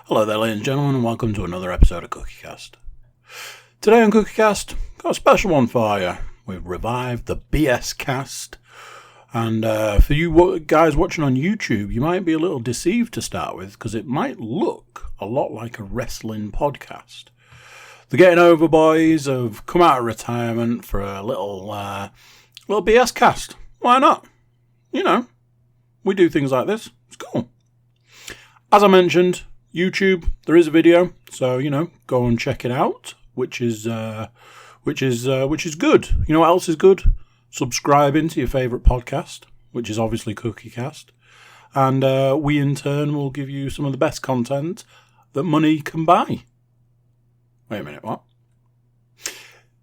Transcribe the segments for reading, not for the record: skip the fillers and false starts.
Hello there, ladies and gentlemen, and welcome to another episode of CookieCast. Today on CookieCast, got a special one for you. We've revived the BScast, and for you guys watching on YouTube, you might be a little deceived to start with, because it might look a lot like a wrestling podcast. The Getting Over Boys have come out of retirement for a little BScast. Why not? You know, we do things like this. It's cool. As I mentioned, YouTube, there is a video, so go and check it out, which is good. You know what else is good? Subscribing to your favourite podcast, which is obviously CookieCast, and we in turn will give you some of the best content that money can buy. Wait a minute, what?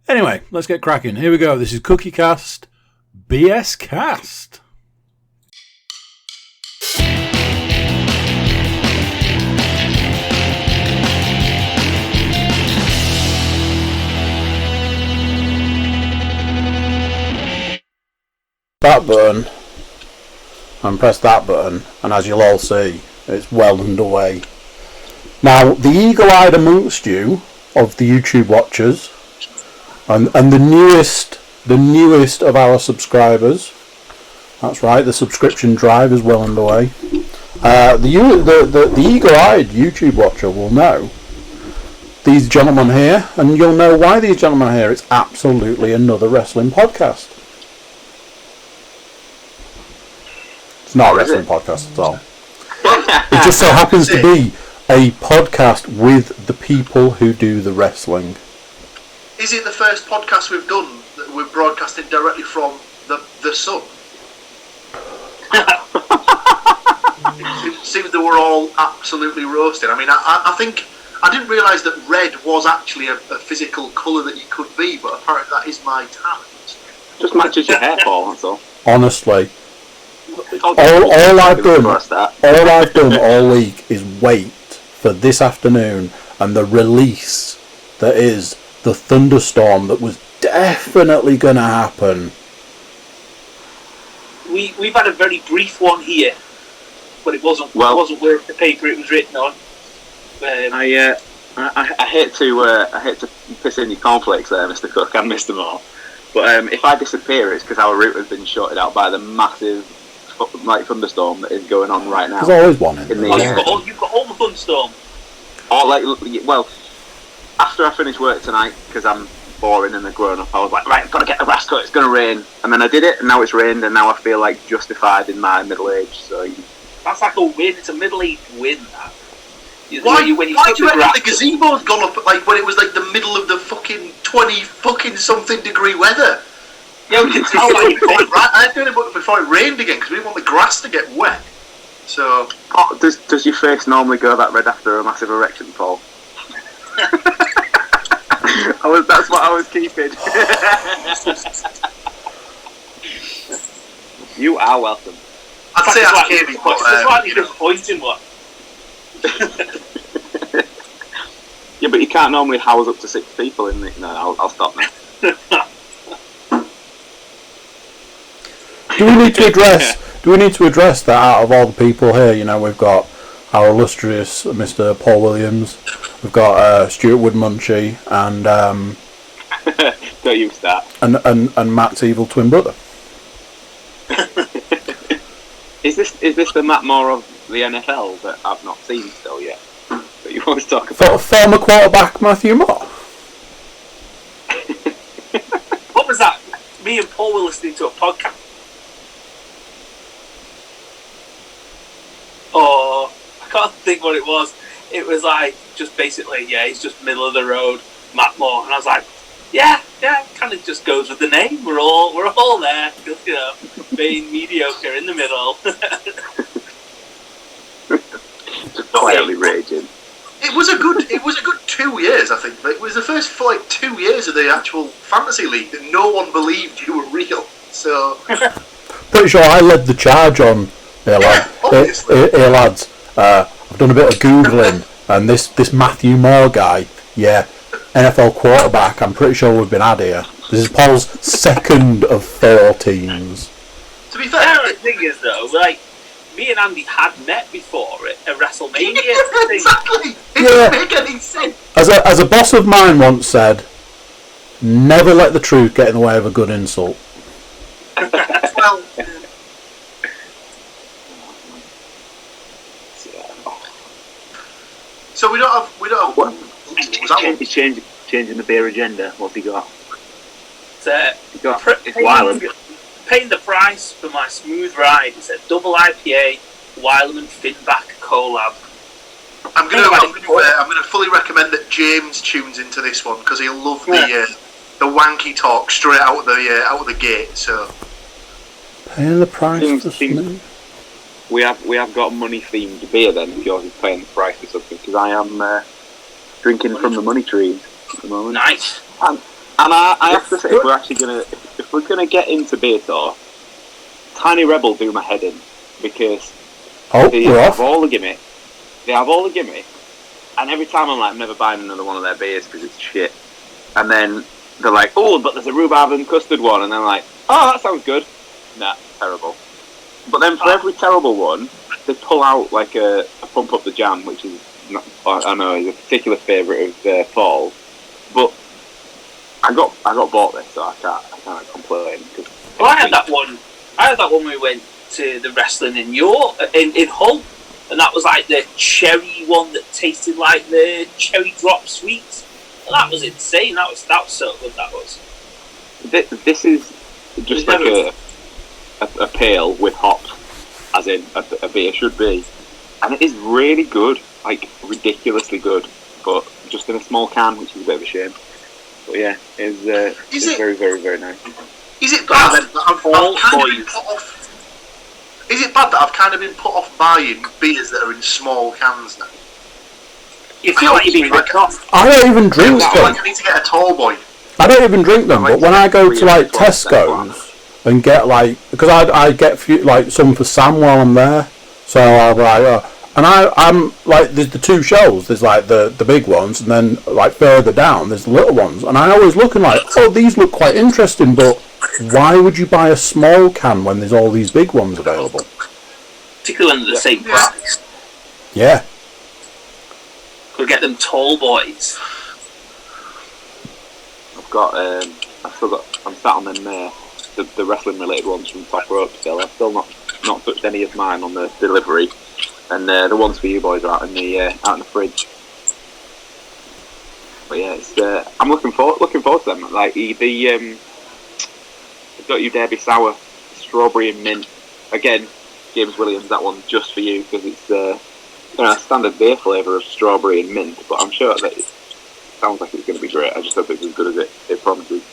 Anyway, let's get cracking. Here we go. This is CookieCast, BScast. That button and press that button, and as you'll all see, it's well underway. Now, the eagle-eyed amongst you of the YouTube watchers and the newest of our subscribers, that's right, the subscription drive is well underway. The eagle-eyed YouTube watcher will know these gentlemen here, and you'll know why these gentlemen are here. It's absolutely another wrestling podcast. It's not a wrestling podcast at all. It just so happens to be a podcast with the people who do the wrestling. Is it the first podcast we've done that we're broadcasting directly from the sun? It seems that we're all absolutely roasting. I mean, I think I didn't realise that red was actually a physical colour that you could be, but apparently that is my talent. Just matches your hair, Paul, that's all. Honestly. All I've done all week is wait for this afternoon and the release that is the thunderstorm that was definitely going to happen. We've had a very brief one here, but it wasn't worth the paper it was written on. I hate to piss in your cornflakes there, Mr. Cook and Mr. Moore, but if I disappear, it's because our route has been shorted out by the massive thunderstorm that is going on right now. There's always one in the air. You've got all the thunderstorm. After I finish work tonight, because I'm boring and a grown up, I was like, right, I've got to get the grass cut, it's going to rain. And then I did it, and now it's rained, and now I feel like justified in my middle age. So that's like a win. It's a middle-aged win, that. Why do you reckon the gazebo's gone up when it was like the middle of the fucking 20-something degree weather? Yeah, we can tell I'm doing it before it rained again because we didn't want the grass to get wet. So, does your face normally go that red after a massive erection, Paul? That's what I was keeping. You are welcome. I'd say I'm Katie, but slightly disappointing one. Yeah, but you can't normally house up to 6 people in it. No, I'll stop now. Do we need to address that out of all the people here? We've got our illustrious Mr. Paul Williams, we've got Stuart Woodmansey, and don't you start. And Matt's evil twin brother. Is this the Matt Moore of the NFL that I've not seen still yet? That you always talk about? Former quarterback Matthew Moore. What was that? Me and Paul were listening to a podcast. Oh, I can't think what it was. It was like, just basically, he's just middle of the road, Matt Moore. And I was like, yeah, kind of just goes with the name. We're all there, just, being mediocre in the middle. Just quietly raging. It was a good 2 years, I think. It was the first 2 years of the actual fantasy league that no one believed you were real. So, pretty sure I led the charge on. Hey lads, I've done a bit of Googling, and this Matthew Moore guy, NFL quarterback, I'm pretty sure we've been had here. This is Paul's second of 4 teams. To be fair, the thing is though, like, me and Andy had met before at WrestleMania. Exactly. It Yeah. doesn't make any sense. As a boss of mine once said, never let the truth get in the way of a good insult. Well, so we don't have. What? Was that one? He's changing the beer agenda. What's he got? It's, It's Wylam. paying the price for my smooth ride. It's a double IPA Wylam and Finback collab. I'm gonna fully recommend that James tunes into this one because he'll love the wanky talk straight out of the gate. So Paying the price for Seems- smooth. We have got money themed beer then. If yours is paying the price for something, because I am drinking from the money trees at the moment. Nice. And I have to say, if we're gonna get into beer talk, Tiny Rebel do my head in because they We're have off. all the gimmick. They have all the gimmick, and every time I'm like, I'm never buying another one of their beers because it's shit. And then they're like, oh, but there's a rhubarb and custard one, and they're like, oh, that sounds good. Nah, terrible. But then for every terrible one, they pull out like a Pump Up the Jam, which is not, I know is a particular favourite of Paul. But I got bought this, so I can't complain. Well, I had that one when we went to the wrestling in Hull, and that was like the cherry one that tasted like the cherry drop sweets. And that was insane. That was so good. That was. This is just like a pail with hops, as in a beer should be, and it is really good, like ridiculously good, but just in a small can, which is a bit of a shame. But yeah, it's very, very, very nice. is it bad that I've kind of been put off? Is it bad that I've kind of been put off buying beers that are in small cans now? You feel like you're being ripped off. I don't even drink I them. like I need to get a tall boy. I don't even drink them, but when I go to like Tesco's and get like, because I get like some for Sam while I'm there, so I'm like, and I'm like, there's the two shelves. There's like the big ones, and then like further down there's the little ones, and I always looking like, oh, these look quite interesting, but why would you buy a small can when there's all these big ones available? Particularly under the same price. Yeah. Could get them tall boys. I'm sat on them the wrestling related ones from Top Rope still. I've still not touched any of mine on the delivery, and the ones for you boys are out in the fridge. But yeah, it's I'm looking forward to them. Like they've got you Derby Sour, strawberry and mint. Again, James Williams, that one just for you because it's a standard beer flavour of strawberry and mint. But I'm sure that it sounds like it's going to be great. I just hope it's as good as it promises.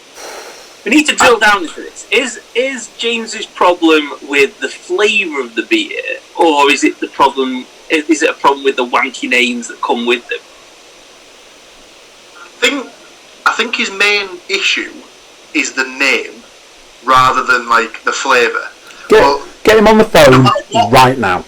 We need to drill down into this. Is James's problem with the flavour of the beer, or is it the problem? Is it a problem with the wanky names that come with them? I think his main issue is the name rather than like the flavour. Get him on the phone right now.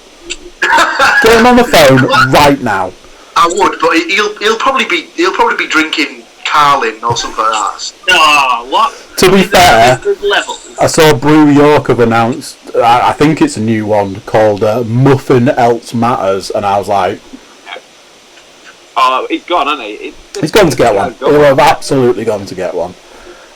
Get him on the phone right now. I would, but he'll probably be drinking Carlin or something like that. Oh, what? To be fair, levels. I saw Brew York have announced, I think it's a new one called Muffin Else Matters, and I was like, oh, he's gone, hasn't he? he's gone to get one. He'll have absolutely gone to get one.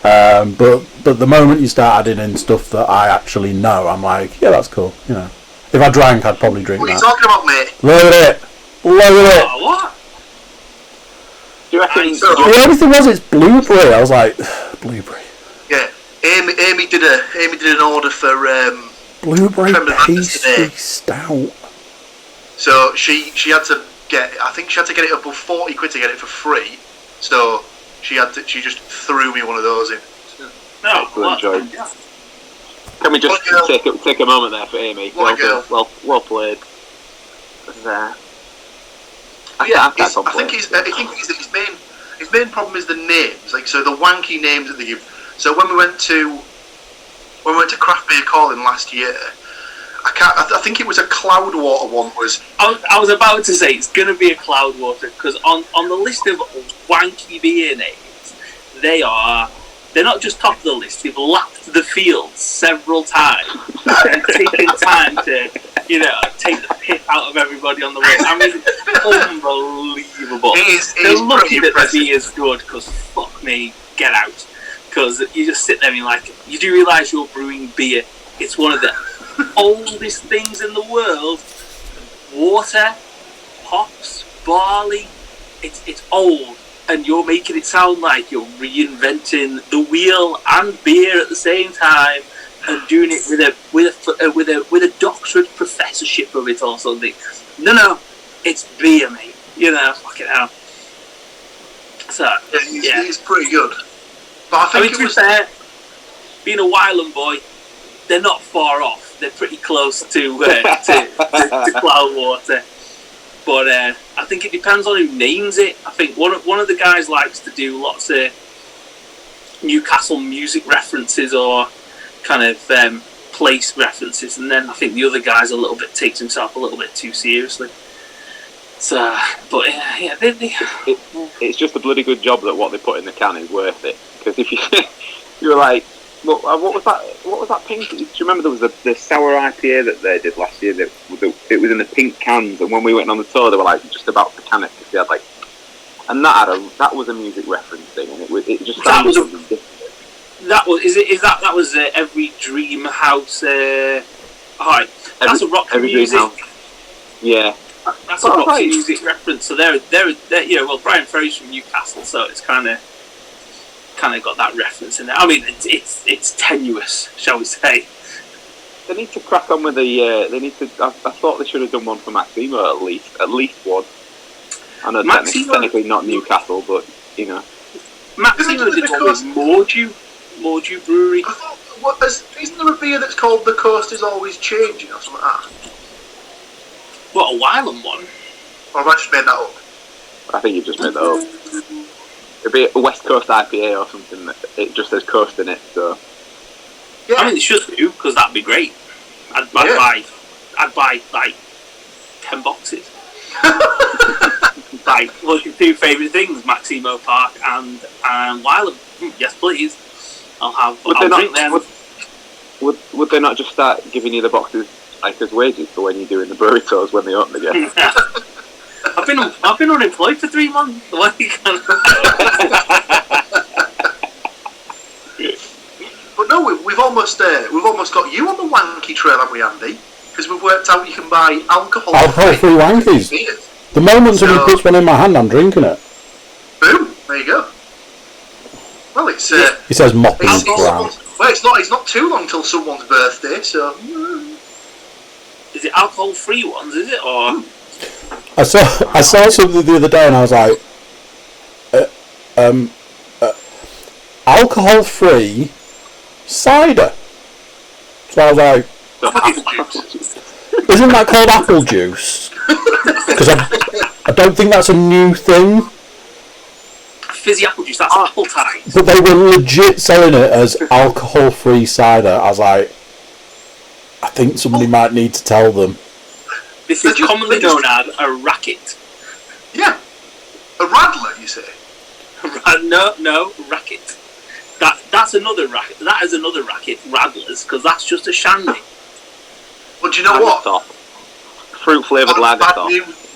But the moment you start adding in stuff that I actually know, I'm like, yeah, that's cool. You know, if I drank, I'd probably drink What are you that. talking about, mate? Look at it. Look at it. Oh, what? Do you reckon? The only thing was it's blueberry. I was like, blueberry. Yeah, Amy did an order for Blueberry Creme de Menthes pastry today. stout. So she had to get. I think she had to get it above 40 quid to get it for free. So she just threw me one of those in. No, what? Enjoyed. Can we just take a moment there for Amy? Well played. I think his main problem is the names. Like, so the wanky names that they give. So when we went to Craft Beer Calling last year, I think it was a Cloudwater one. I was about to say it's going to be a Cloudwater because on the list of wanky beer names, they're not just top of the list. They've lapped the field several times and taken time to you know, take the piss out of everybody on the way. I mean, unbelievable. They're lucky that the beer's good, because fuck me, get out. Because you just sit there and you're like, you do realise you're brewing beer. It's one of the oldest things in the world. Water, hops, barley, it's old. And you're making it sound like you're reinventing the wheel and beer at the same time, and doing it with a doctorate professorship of it or something. No, it's beer, mate. You know, fucking hell. So yeah, it's pretty good. But I mean, to be fair, being a Wylam boy, they're not far off. They're pretty close to Cloudwater. But I think it depends on who names it. I think one of the guys likes to do lots of Newcastle music references or kind of place references, and then I think the other guy's takes himself a little bit too seriously. So, but yeah, it's just a bloody good job that what they put in the can is worth it. Because if you were like, well, what was that pink? Do you remember there was the sour IPA that they did last year? It was in the pink cans, and when we went on the tour, they were like just about to can it because they had like, and that was a music reference thing, and it just sounded something different. That was Every Dream House. Alright, that's a rock music. Yeah, that's a rock music reference. So they're you know, well, Brian Ferry's from Newcastle, so it's kind of got that reference in there. I mean, it's tenuous, shall we say? They need to crack on with the. They need to. I thought they should have done one for Maximo at least one. I know technically not Newcastle, but you know. Maximo did one with Mordew Brewery. I thought, isn't there a beer that's called The Coast Is Always Changing or something like that? What, a Wylam one? Or have I just made that up? I think you just made that up. It'd be a West Coast IPA or something. It just says coast in it, so. Yeah. I mean, they should do, because that'd be great. I'd buy like 10 boxes. Like, well, your two favourite things, Maximo Park and Wylam. Yes, please. I'll drink them. Would they not just start giving you the boxes like as wages for when you're doing the brewery tours when they open again? I've been unemployed for 3 months. What are you gonna... But no, we've almost got you on the wanky trail, haven't we, Andy? Because we've worked out you can buy alcohol-free wankies. Beers. The moment somebody puts one in my hand, I'm drinking it. Boom! There you go. Well, it's. It says mopping brown. Well, it's not too long till someone's birthday, so. Is it alcohol-free ones? Is it or? I saw something the other day and I was like, alcohol-free cider. So I was like, isn't that called apple juice? Because I don't think that's a new thing. Fizzy apple juice, that's apple tart. But they were legit selling it as alcohol-free cider. I was like, I think somebody might need to tell them. This is commonly known as a racket. Yeah. A rattler, you say? No, racket. That's another racket. That is another racket, Radlers, because that's just a shandy. Well, do you know what? Top. Fruit flavoured lager top.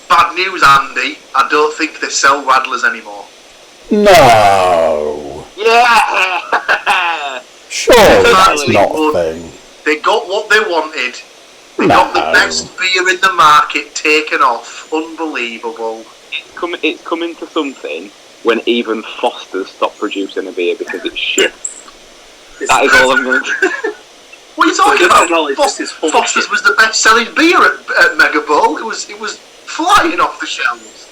Bad news, Andy. I don't think they sell Radlers anymore. No. Yeah. Sure, that's not a thing. They got what they wanted. They got the best beer in the market taken off. Unbelievable. It's coming to something when even Foster's stopped producing a beer because it's shit. That is all I'm going to say. What are you talking about? Foster's was the best-selling beer at Mega Bowl. It was flying off the shelves.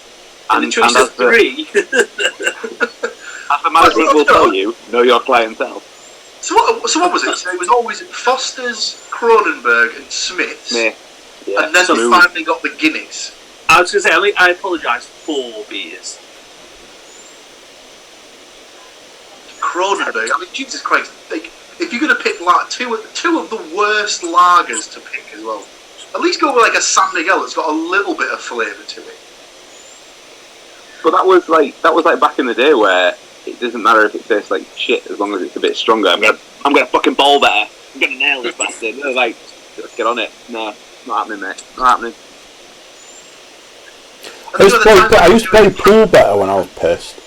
And the choice of 3. As the management will tell you, know your clientele. So what was it? So it was always Foster's, Kronenberg, and Smith's. Yeah. And then they finally got the Guinness. I was going to say, I apologise, 4 beers. Kronenberg. I mean, Jesus Christ! Like, if you're going to pick like two of the worst lagers to pick as well, at least go with like a San Miguel that's got a little bit of flavour to it. But that was like back in the day where it doesn't matter if it tastes like shit as long as it's a bit stronger. I'm gonna fucking bowl better. I'm gonna nail this bastard. They're like, let's get on it. No. Not happening, mate. Not happening. I used to play pool better when I was pissed.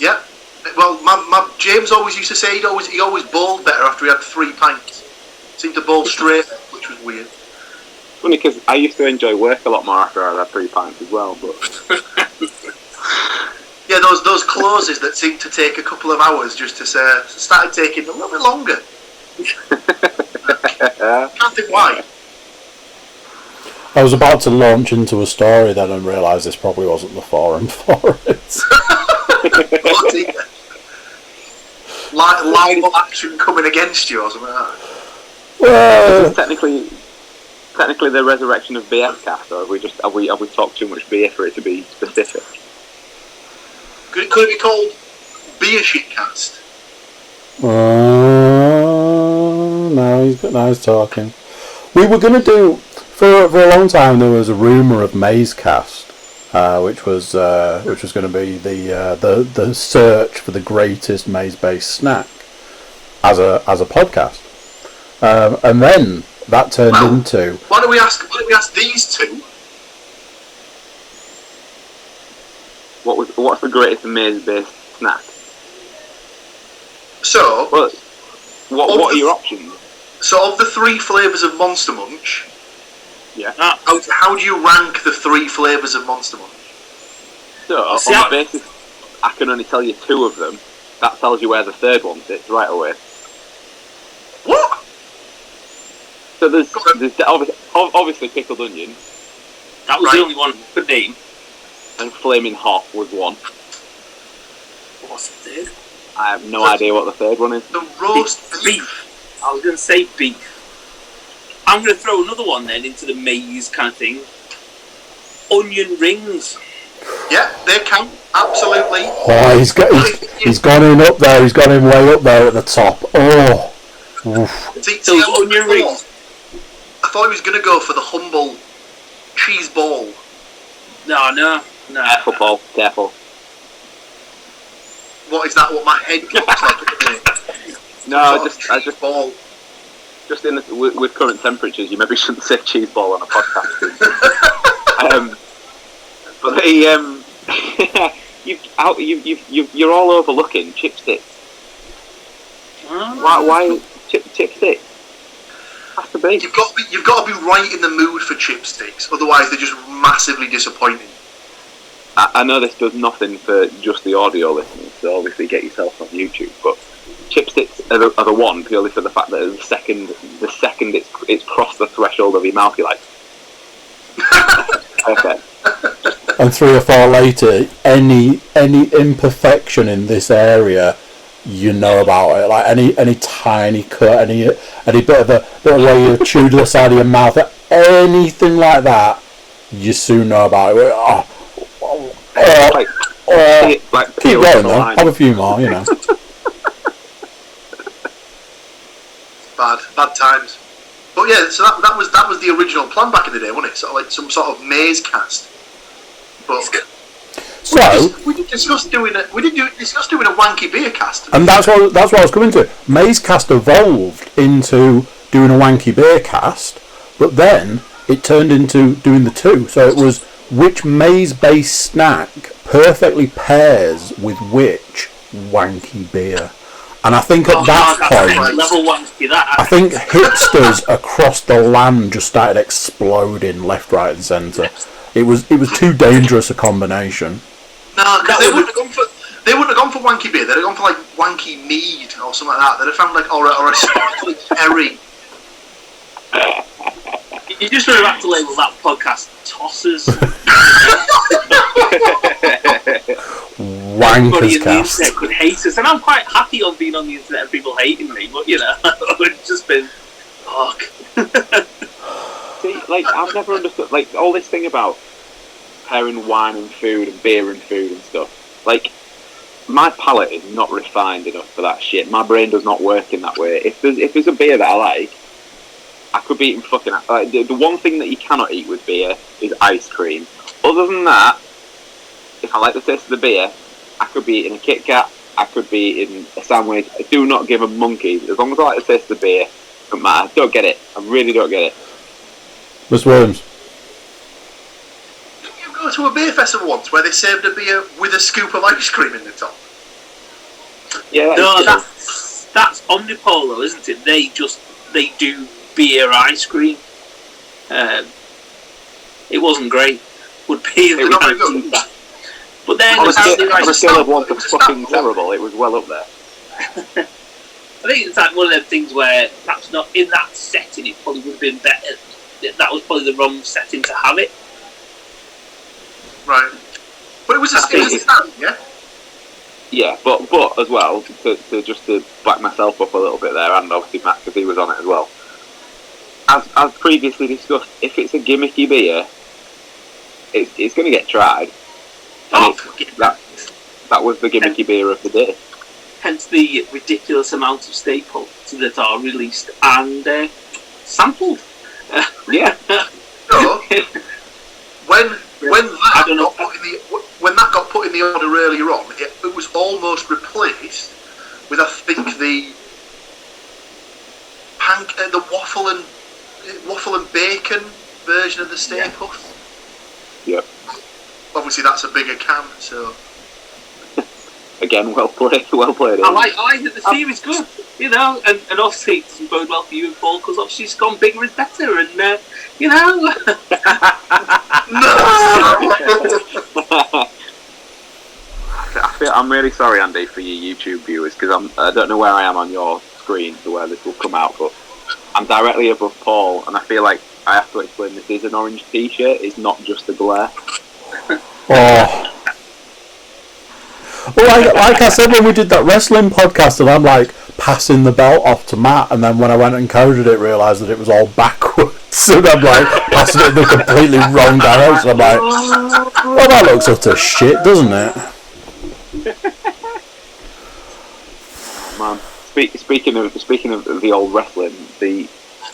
Yeah. Well, my James always used to say he always bowled better after he had 3 pints. Seemed to bowl straight, which was weird. Funny because I used to enjoy work a lot more after I had 3 pints as well. But yeah, those closes that seemed to take a couple of hours just to say started taking a little bit longer. Can't think why. I was about to launch into a story then and realised this probably wasn't the forum for it. Live action coming against you or something like that. Well, technically the resurrection of BScast, or have we talked too much beer for it to be specific? Could it be called Beer Shitcast? Now he's talking. We were going to do for a long time. There was a rumour of MacLeod, which was going to be the search for the greatest maize-based snack as a podcast, and then that turned into. Why don't we ask these two? What's the greatest maize-based snack? So, what are your options? So, of the 3 flavours of Monster Munch, yeah, how do you rank the 3 flavours of Monster Munch? So, on the basis I can only tell you 2 of them, that tells you where the 3rd one sits right away. What? So there's obviously pickled onion. That was the only one for name. And flaming hot was one. What's the 3rd? I have no idea what the 3rd one is. The roast beef. I was going to say beef. I'm going to throw another one then into the maize kind of thing. Onion rings. Yeah, they count. Absolutely. Oh, he's gone in up there. He's gone in way up there at the top. Oh. See, onion rings. I thought he was going to go for the humble cheese ball. No. Careful, Paul. Careful. What is that? What my head looks like at the minute? No, I just ball. Just with current temperatures, you maybe shouldn't say cheese ball on a podcast. But you're all overlooking chipsticks. Why chipsticks? Has to be. You've got to be right in the mood for chipsticks, otherwise they're just massively disappointing. I know this does nothing for just the audio listeners, so obviously get yourself on YouTube. But chipsticks are the one purely for the fact that the second it's crossed the threshold of your mouth, you're like, okay. And 3 or 4 later, any imperfection in this area, you know about it. Like any tiny cut, any bit of a way you chewed the side of your mouth, anything like that, you soon know about it. Keep going though. Have a few more, you know. Bad times. But yeah, so that was the original plan back in the day, wasn't it? Sort of like some sort of maze cast. But so we did discuss doing a wanky beer cast. And that's what I was coming to. MacLeod evolved into doing a wanky beer cast, but then it turned into doing the 2. So it was which maize-based snack perfectly pairs with which wanky beer. And I think at that point, I think hipsters across the land just started exploding left, right, and centre. It was too dangerous a combination. No, because they wouldn't have gone for wanky beer. They'd have gone for like wanky mead or something like that. They'd have found like or a sparkling cherry. You just would have had to label that podcast Tossers. Everybody in the internet could hate us, and I'm quite happy on being on the internet and people hating me, but you know, it's just been fuck. See, like, I've never understood, like, all this thing about pairing wine and food and beer and food and stuff. Like, my palate is not refined enough for that shit. My brain does not work in that way. If there's a beer that I like, I could be eating fucking... Like, the one thing that you cannot eat with beer is ice cream. Other than that, if I like the taste of the beer, I could be eating a Kit Kat, I could be eating a sandwich. I do not give a monkey. As long as I like the taste of the beer, it doesn't matter. I don't get it. I really don't get it. Mr. Williams. Didn't you go to a beer festival once where they served a beer with a scoop of ice cream in the top? Yeah, No, that's Omnipolo, isn't it? They do beer ice cream. It wasn't great. Would be the not very good. But then on a scale of 1 to fucking terrible, it was well up there. I think it's like one of them things where perhaps not in that setting. It probably would have been better. That was probably the wrong setting to have it. Right. But it was a stand, yeah? Yeah, but as well, to back myself up a little bit there, and obviously Matt, because he was on it as well. As previously discussed, if it's a gimmicky beer, it's going to get tried. And that was the gimmicky beer of the day. Hence the ridiculous amount of staples that are released and sampled. Yeah. So, when that got put in the order earlier on, it was almost replaced with, I think, the waffle and bacon version of the staple. Yep. Obviously, that's a bigger can, so. Again, well played. I like that the series good, and obviously it doesn't bode well for you and Paul because obviously it's gone bigger is better, and No. I'm really sorry, Andy, for your YouTube viewers because I don't know where I am on your screen to where this will come out, but I'm directly above Paul, and I feel like I have to explain this is an orange T-shirt. It's not just a glare. Oh. Well, like I said when we did that wrestling podcast, and I'm like passing the belt off to Matt, and then when I went and coded it, realised that it was all backwards, and I'm like passing it in the completely wrong direction. I'm like, well, that looks utter shit, doesn't it? Man, speaking of the old wrestling,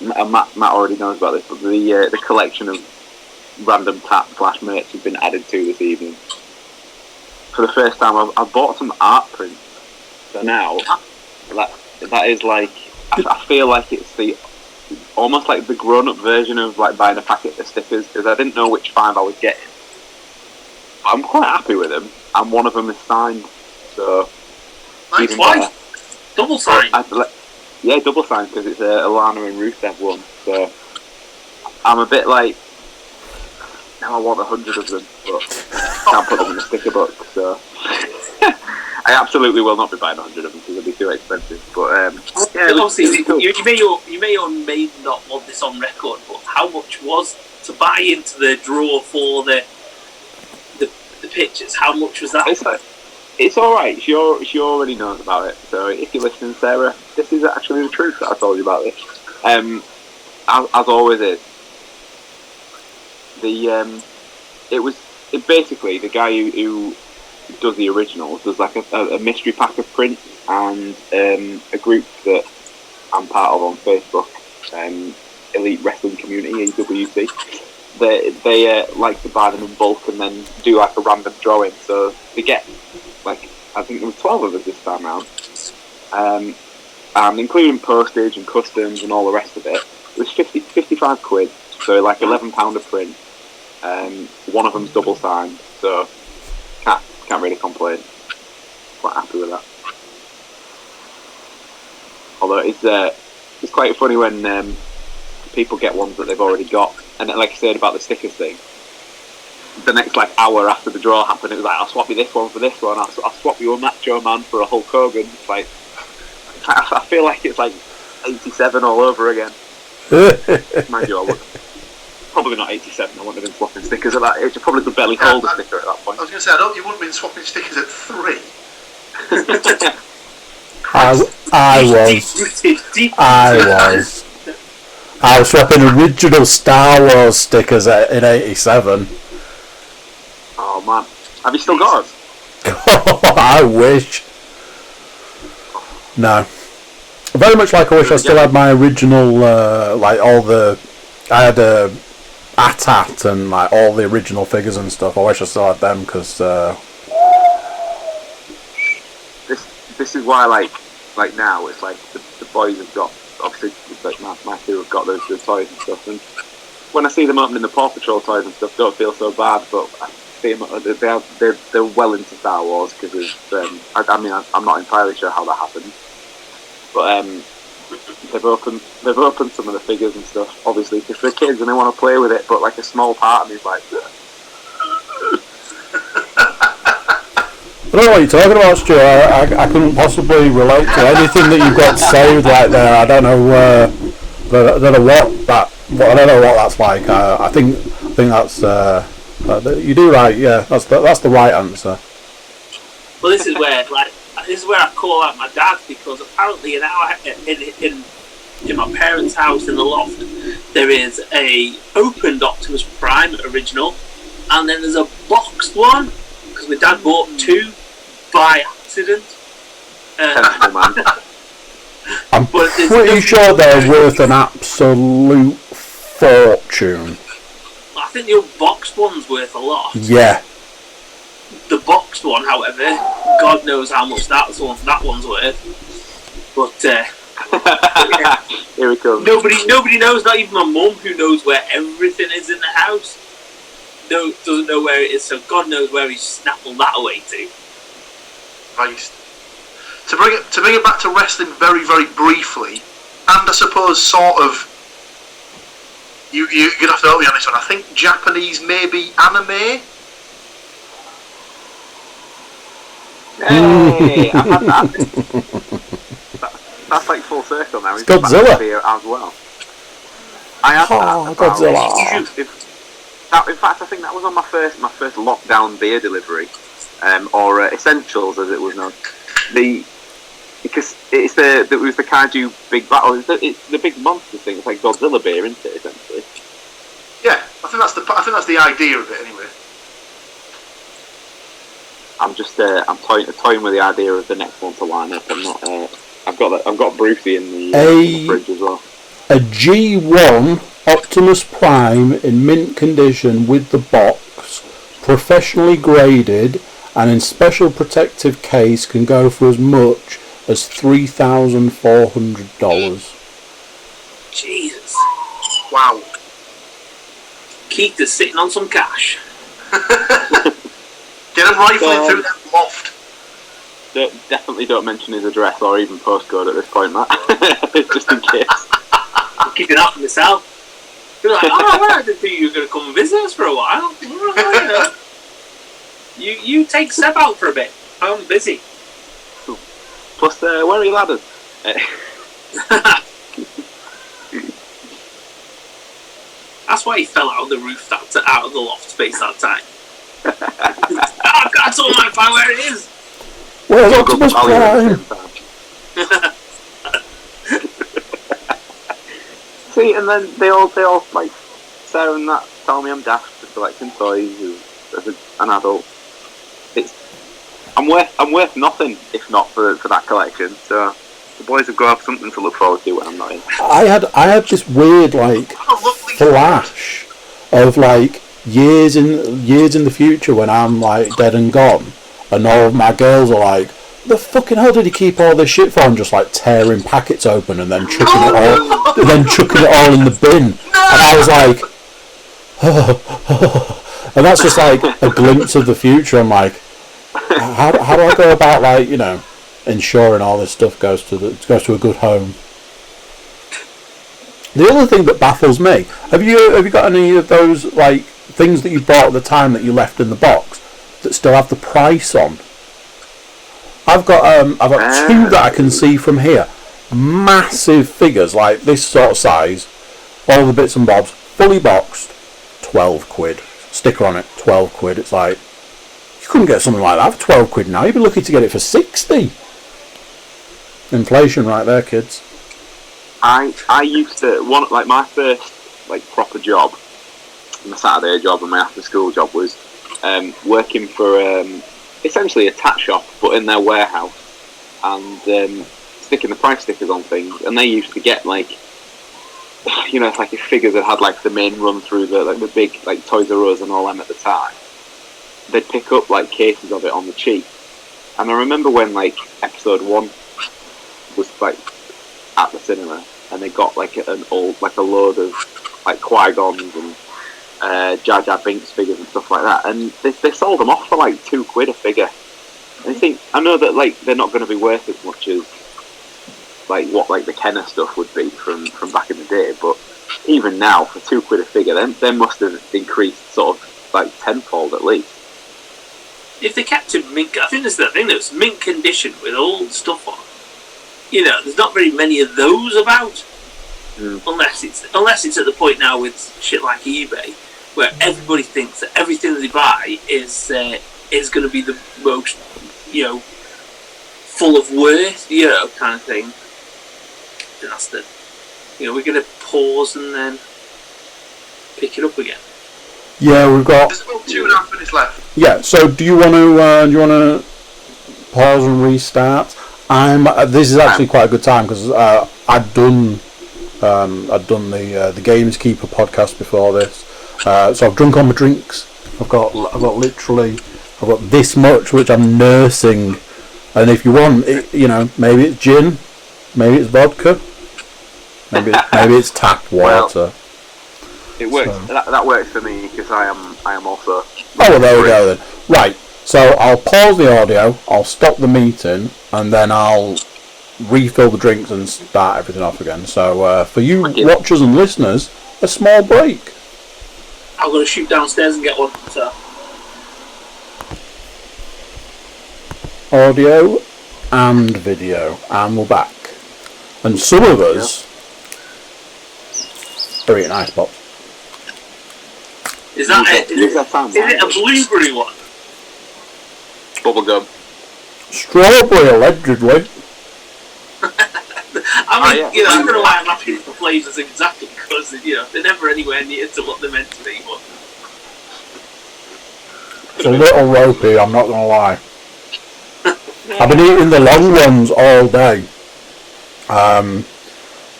Matt already knows about this, but the collection of random tap/merch has been added to this evening. For the first time, I've bought some art prints. So now, that is like, I feel like it's almost like the grown-up version of like buying a packet of stickers, because I didn't know which 5 I was getting. But I'm quite happy with them, and one of them is signed. So, nice. Why? Double signed. Yeah, double signed because it's a Lana and Rusev one. So I'm a bit like, now I want 100 of them, but I can't put them in a sticker book. So I absolutely will not be buying 100 of them because they'll be too expensive. But yeah, obviously cool. you may or may not want this on record, but how much was to buy into the draw for the pictures? How much was that? It's alright, she already knows about it, so if you're listening, Sarah, this is actually the truth that I told you about this. As always is. Basically the guy who does the originals does like a mystery pack of prints, and a group that I'm part of on Facebook, Elite Wrestling Community, EWC, they like to buy them in bulk and then do like a random drawing, so they get like, I think there was 12 of us this time round, and including postage and customs and all the rest of it, it was 55 quid, so like £11 a print. One of them's double signed, so can't really complain. Quite happy with that. Although it's quite funny when people get ones that they've already got, and like I said about the stickers thing, the next like hour after the draw happened, it was like, I'll swap you this one for this one, I'll swap you a Macho Man for a Hulk Hogan. It's like, I feel like it's like 87 all over again. Mind you, I would probably not 87. I wouldn't have been swapping stickers at that age. I probably could barely hold a sticker at that point. I was going to say, I don't. You wouldn't have been swapping stickers at 3. I was swapping original Star Wars stickers in '87. Oh man, have you still got us? I wish. No. Very much like I wish I still had my original, like all the, I had a AT-AT and like all the original figures and stuff. I wish I still had them because this is why like now it's like the boys have got, obviously it's like my two have got the toys and stuff, and when I see them opening the Paw Patrol toys and stuff, don't feel so bad. But I see them, they're well into Star Wars because I mean I'm not entirely sure how that happened, but they've opened some of the figures and stuff, obviously because they're kids and they want to play with it. But like a small part of me is like. I don't know what you're talking about, Stuart. I couldn't possibly relate to anything that you've got saved right there. I don't know. I don't know what that's like. I think that's you do right. Yeah, that's the right answer. Well, this is where I call out my dad, because apparently in my parents' house in the loft there is a opened Optimus Prime original, and then there's a boxed one because my dad bought two by accident. I'm pretty sure they're worth an absolute fortune. I think the old boxed one's worth a lot. Yeah. The boxed one, however, God knows how much that one's worth. But yeah. Here we come. Nobody knows. Not even my mum, who knows where everything is in the house, doesn't know where it is. So God knows where he snaffled that away to. Right. To bring it back to wrestling very, very briefly, and I suppose sort of, you're gonna have to help me on this one. I think Japanese, maybe anime. Hey, I've had that. That's like full circle now. It's Godzilla as well. I had that. Godzilla. In fact, I think that was on my first lockdown beer delivery. Or Essentials, as it was known. Because it was the kaiju big battle. It's the big monster thing. It's like Godzilla beer, isn't it? Essentially. Yeah, I think that's the idea of it anyway. I'm just I'm toying with the idea of the next one to line up. I'm not. I've got Brucey in the fridge as well. A G1 Optimus Prime in mint condition with the box, professionally graded, and in special protective case, can go for as much as $3,400. Jesus. Wow. Keith is sitting on some cash. Get him rifling through that loft. Definitely don't mention his address or even postcode at this point, Matt. Just in case. I'm keeping that for myself. You're like, I didn't think you were going to come and visit us for a while. You take Seb out for a bit. I'm busy. Plus, where are your ladders? That's why he fell out of the roof, out of the loft space that time. I've got to my find where it is. Where's Optimus Prime? See, and then they all like Sarah and that tell me I'm daft for collecting toys as an adult. I'm worth nothing if not for that collection. So the boys have got to have something to look forward to when I'm not in. I had this weird flash of years in the future when I'm dead and gone, and all of my girls are like, the fucking hell did he keep all this shit for? And just tearing packets open and then chucking it all in the bin. And I was like, and that's just a glimpse of the future. I'm like, how do I go about ensuring all this stuff goes to a good home? The other thing that baffles me, have you got any of those things that you bought at the time that you left in the box that still have the price on? I've got two that I can see from here. Massive figures, like this sort of size, all the bits and bobs, fully boxed, £12. Sticker on it, £12. It's like, you couldn't get something like that for £12 now. You'd be lucky to get it for 60. Inflation right there, kids. I used to my first proper job, my Saturday job and my after school job was working for essentially a tat shop, but in their warehouse, and sticking the price stickers on things. And they used to get if figures that had the main run through the big Toys R Us and all them at the time, they'd pick up cases of it on the cheap. And I remember when episode 1 was at the cinema, and they got a load of like Qui-Gons and Jar Jar Binks figures and stuff like that, and they sold them off for like £2 a figure. And I know that like they're not going to be worth as much as like what like the Kenner stuff would be from back in the day, but even now for £2 a figure, they must have increased sort of like tenfold at least. If they kept him mint, I think that's the thing. That's mint condition with old stuff on. You know, there's not very many of those about, unless it's at the point now with shit like eBay, where everybody thinks that everything that they buy is going to be the most, full of worth, kind of thing. And that's the, we're going to pause and then pick it up again. Yeah, we've got. There's about 2.5 minutes left. Yeah. So, do you want to pause and restart? This is actually quite a good time because I'd done the Gameskeeper podcast before this, so I've drunk all my drinks. I've got this much which I'm nursing, and if you want, maybe it's gin, maybe it's vodka, maybe it's tap water. Well, it works. So. That works for me because I am also. Oh well, there we go then. Right. So I'll pause the audio, I'll stop the meeting, and then I'll refill the drinks and start everything off again. So for you watchers and listeners, a small break. I'm going to shoot downstairs and get one. So. Audio and video, and we're back. And some of us are eating ice pops. Is it a blueberry one? Bubblegum. Strawberry, allegedly. I don't know why I'm happy with the flavours exactly, because they're never anywhere near to what they're meant to be. But it's a little ropey, I'm not going to lie. I've been eating the long ones all day,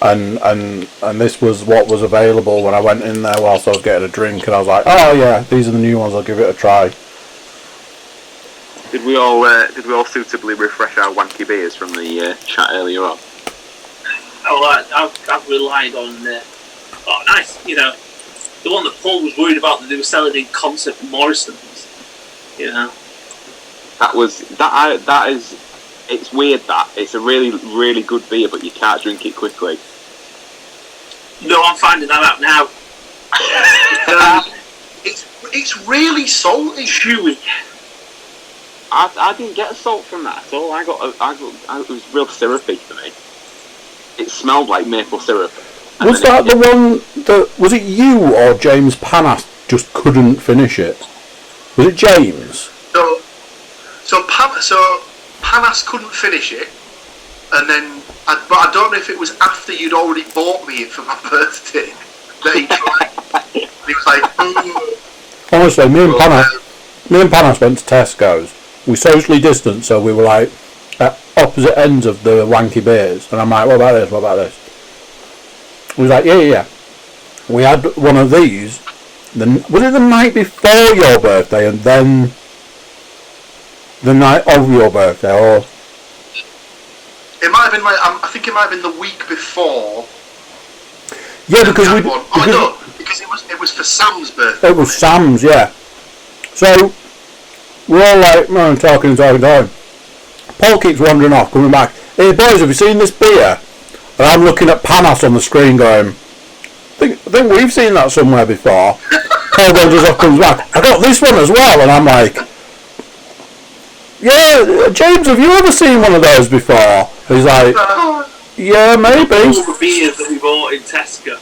and this was what was available when I went in there whilst I was getting a drink, and I was like, oh yeah, these are the new ones, I'll give it a try. Did we all suitably refresh our wanky beers from the chat earlier on? Oh, I've relied on. Oh, nice. The one that Paul was worried about that they were selling in concert Morrison's. That is. It's weird that it's a really really good beer, but you can't drink it quickly. No, I'm finding that out now. It's really salty, chewy. I didn't get salt from that at all. It was real syrupy for me. It smelled like maple syrup. Was that the one that, was it you or James Panas just couldn't finish it? Was it James? So Panas couldn't finish it, and then, but I don't know if it was after you'd already bought me it for my birthday that he tried. He was like, honestly, me and Panas went to Tesco's. We socially distanced, so we were like at opposite ends of the wanky beers, and I'm like, what about this? He was like, yeah. We had one of these, was it the night before your birthday, and then the night of your birthday, or? It might have been I think it might have been the week before. Yeah, because because it was for Sam's birthday. It was Sam's, yeah. So we're all like, talking. Paul keeps wandering off, coming back. Hey boys, have you seen this beer? And I'm looking at Panas on the screen going, I think we've seen that somewhere before. Paul wanders off, comes back. I got this one as well, and I'm like, yeah, James, have you ever seen one of those before? He's like, yeah, maybe. All the beers that we bought in Tesco.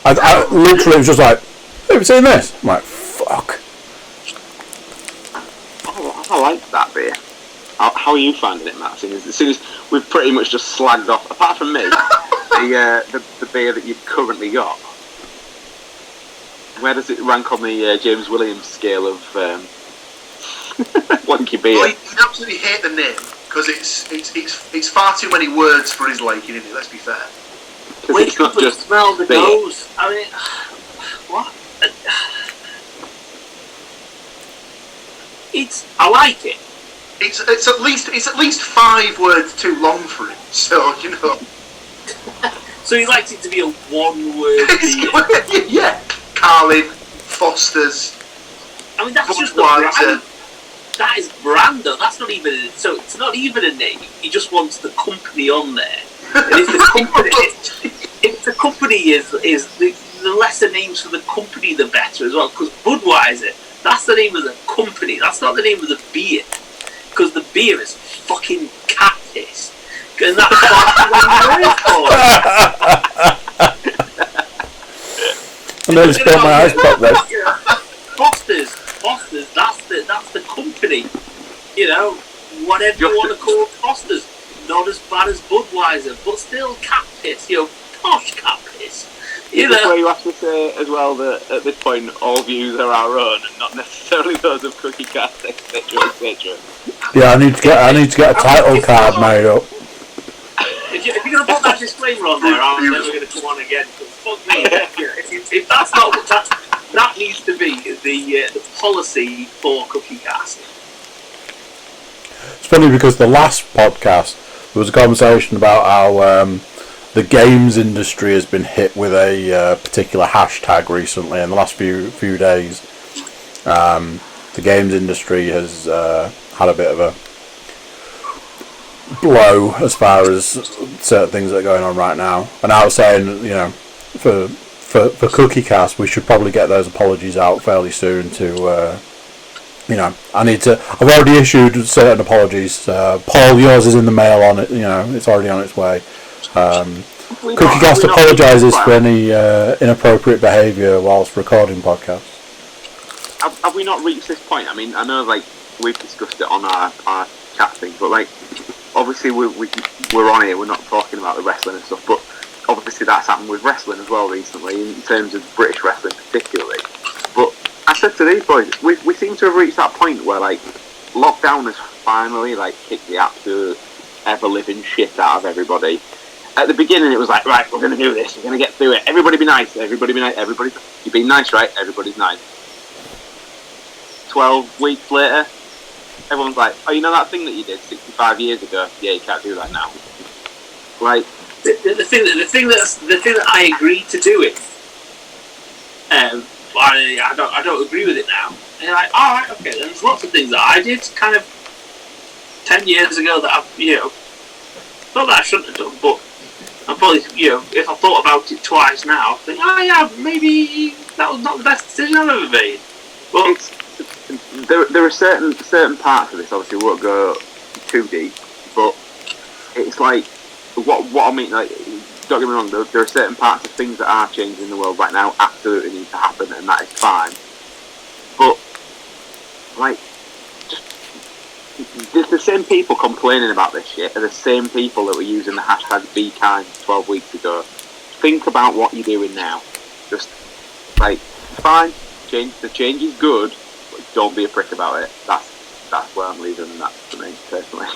I literally was just like, have you seen this? I'm like, fuck. I like that beer. How are you finding it, Matt? As soon as we've pretty much just slagged off, apart from me, the beer that you've currently got. Where does it rank on the James Williams scale of wanky beer? Well, he'd absolutely hate the name because it's far too many words for his liking, isn't it? Let's be fair. It's not just smell the nose. I mean, what? I like it. It's at least 5 words too long for him. So So he likes it to be a one-word beer. Yeah, Carlin, Foster's. I mean, that's just the brand. That is brand, though. That's not even. So it's not even a name. He just wants the company on there. And if the company is the lesser names for the company, the better as well. Because Budweiser, that's the name of the company. That's not the name of the beer. Because the beer is fucking cat piss. And that's I nearly spilled my ice pop there. Foster's, that's the company. You know, whatever you want to call Foster's. Not as bad as Budweiser, but still cat piss, you know, posh cat piss. You know. Where you have to say as well that at this point all views are our own and not necessarily those of Cookie Cast, etc., etc. Yeah, I need to get a title card made up. If you're going to put that disclaimer on there, I'm never going to come on again. Fuck me. If that's not what that needs to be the policy for Cookie Cast. It's funny because the last podcast there was a conversation about how the games industry has been hit with a particular hashtag recently. In the last few days, the games industry has had a bit of a blow as far as certain things that are going on right now. And I was saying, you know, for Cookie Cast, we should probably get those apologies out fairly soon to. You know, I've already issued certain apologies. Paul, yours is in the mail on it. You know, it's already on its way. Cookie Cast apologises for any inappropriate behaviour whilst recording podcasts. Have we not reached this point? I mean, I know, like, we've discussed it on our chat thing, but, like, obviously we're on here, we're not talking about the wrestling and stuff, but obviously that's happened with wrestling as well recently, in terms of British wrestling particularly. But I said to these boys, we seem to have reached that point where, like, lockdown has finally, like, kicked the absolute ever-living shit out of everybody. At the beginning, it was like, right, we're going to do this, we're going to get through it. Everybody be nice, you're being nice, right? Everybody's nice. 12 weeks later, everyone's like, oh, you know that thing that you did 65 years ago? Yeah, you can't do that now. Like, the thing that I agreed to do it. I don't agree with it now. And you're like, all right, okay. There's lots of things that I did kind of 10 years ago that I've, you know, not that I shouldn't have done, but I'm probably, you know, if I thought about it twice now, I think, oh yeah, maybe that was not the best decision I've ever made. But there are certain parts of this. Obviously, we won't go too deep, but it's like what I mean. Like, don't get me wrong. There are certain parts of things that are changing in the world right now. Absolutely need to happen, and that is fine. But like, just the same people complaining about this shit are the same people that were using the hashtag #BeKind 12 weeks ago. Think about what you're doing now. Just like, fine, the change is good. Don't be a prick about it. That's where I'm leaving, and that's for me personally.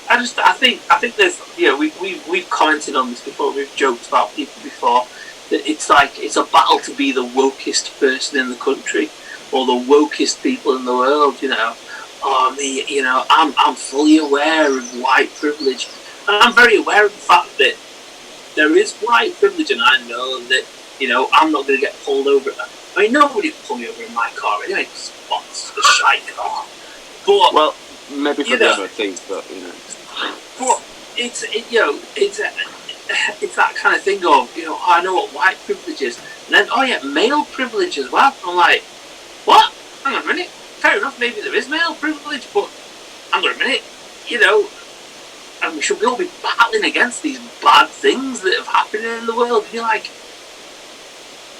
I think there's, you know, we've commented on this before. We've joked about people before that it's like it's a battle to be the wokest person in the country or the wokest people in the world. You know, I'm fully aware of white privilege, and I'm very aware of the fact that there is white privilege, and I know that, you know, I'm not going to get pulled over. I mean, nobody would pull me over in my car anyway, because it's a shite car. But, well, maybe for the other things, but, you know. But it's that kind of thing of, you know, I know what white privilege is, and then, oh yeah, male privilege as well. I'm like, what? Hang on a minute. Fair enough, maybe there is male privilege, but hang on a minute, you know, and we should all be battling against these bad things that have happened in the world. And you're like,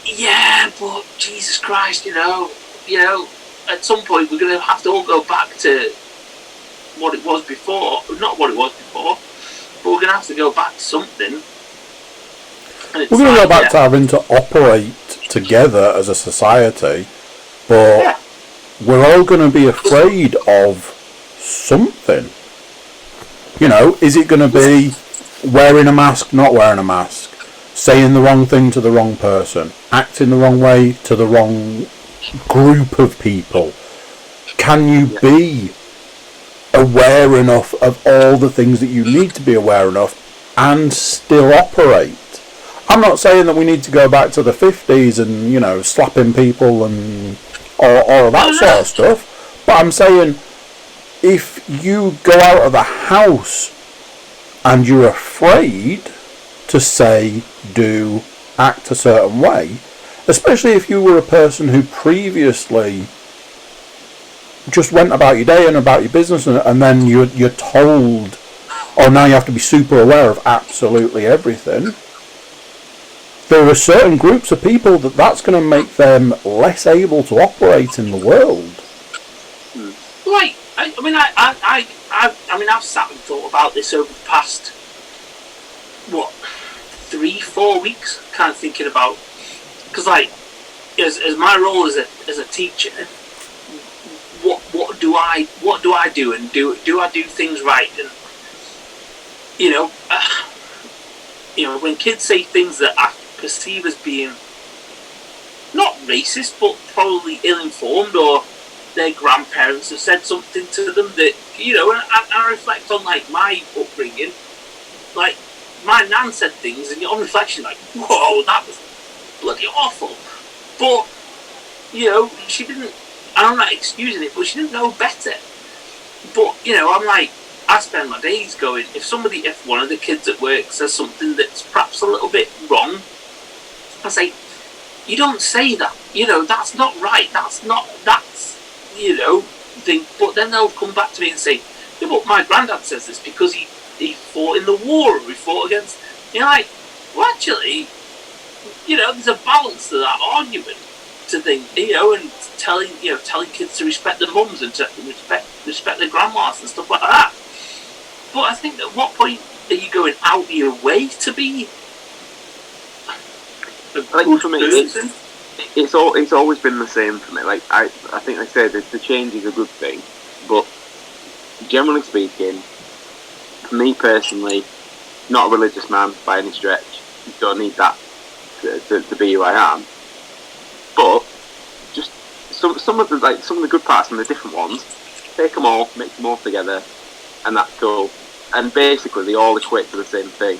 yeah, but Jesus Christ, you know, at some point we're going to have to all go back to what it was before. Not what it was before, but we're going to have to go back to something. We're going to go back to having to operate together as a society, but we're all going to be afraid of something. You know, is it going to be wearing a mask, not wearing a mask? Saying the wrong thing to the wrong person, acting the wrong way to the wrong group of people. Can you be aware enough of all the things that you need to be aware enough and still operate. I'm not saying that we need to go back to the 50s and, you know, slapping people and all that sort of stuff, but I'm saying if you go out of the house and you're afraid to say, do, act a certain way, especially if you were a person who previously just went about your day and about your business, and then you're told, oh, now you have to be super aware of absolutely everything. There are certain groups of people that's going to make them less able to operate in the world. Right. I mean, I've sat and thought about this over the past 3-4 weeks, kind of thinking about, because like as my role as a teacher, what do I do, and do I do things right? And you know, when kids say things that I perceive as being not racist but probably ill-informed, or their grandparents have said something to them that, you know, and I reflect on like my upbringing, like my nan said things, and on reflection, like, whoa, that was bloody awful. But you know, she didn't. And I'm not excusing it, but she didn't know better. But you know, I'm like, I spend my days going, if one of the kids at work says something that's perhaps a little bit wrong, I say, you don't say that. You know, that's not right. That's you know, thing. But then they'll come back to me and say, yeah, but my granddad says this because he fought in the war, or he fought against. You're like, well, actually, you know, there's a balance to that argument. To think, you know, and telling kids to respect their mums and to respect their grandmas and stuff like that. But I think, at what point are you going out of your way to be a good person? It's always been the same for me. Like I think they say that the change is a good thing, but generally speaking, for me personally, not a religious man by any stretch. Don't need that to be who I am. But just some of the good parts and the different ones, take them all, mix them all together, and that's cool. And basically, they all equate to the same thing.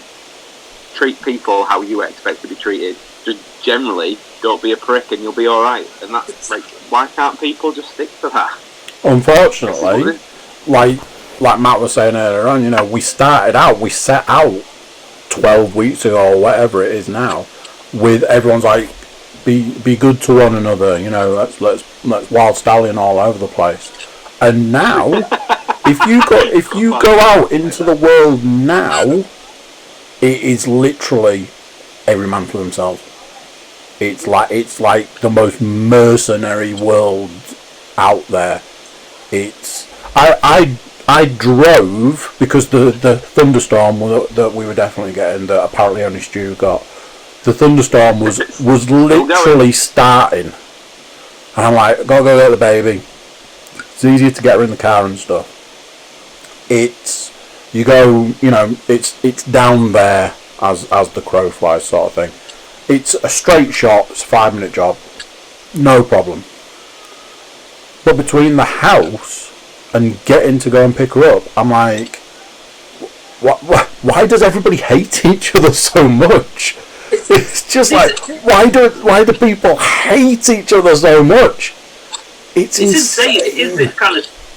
Treat people how you expect to be treated. Just generally, don't be a prick, and you'll be all right. And that's like, why can't people just stick to that? Unfortunately, like Matt was saying earlier on, you know, we set out 12 weeks ago or whatever it is now, with everyone's like, be good to one another, you know, let's wild stallion all over the place. And now, if you go out into the world now, it is literally every man for themselves. It's like the most mercenary world out there. I drove, because the thunderstorm that we were definitely getting, that apparently only Stu got. The thunderstorm was literally starting, and I'm like, go get the baby. It's easier to get her in the car and stuff. It's down there as the crow flies, sort of thing. It's a straight shot. It's a 5-minute job, no problem. But between the house and getting to go and pick her up, I'm like, why does everybody hate each other so much? It's just like, why do people hate each other so much? It's insane.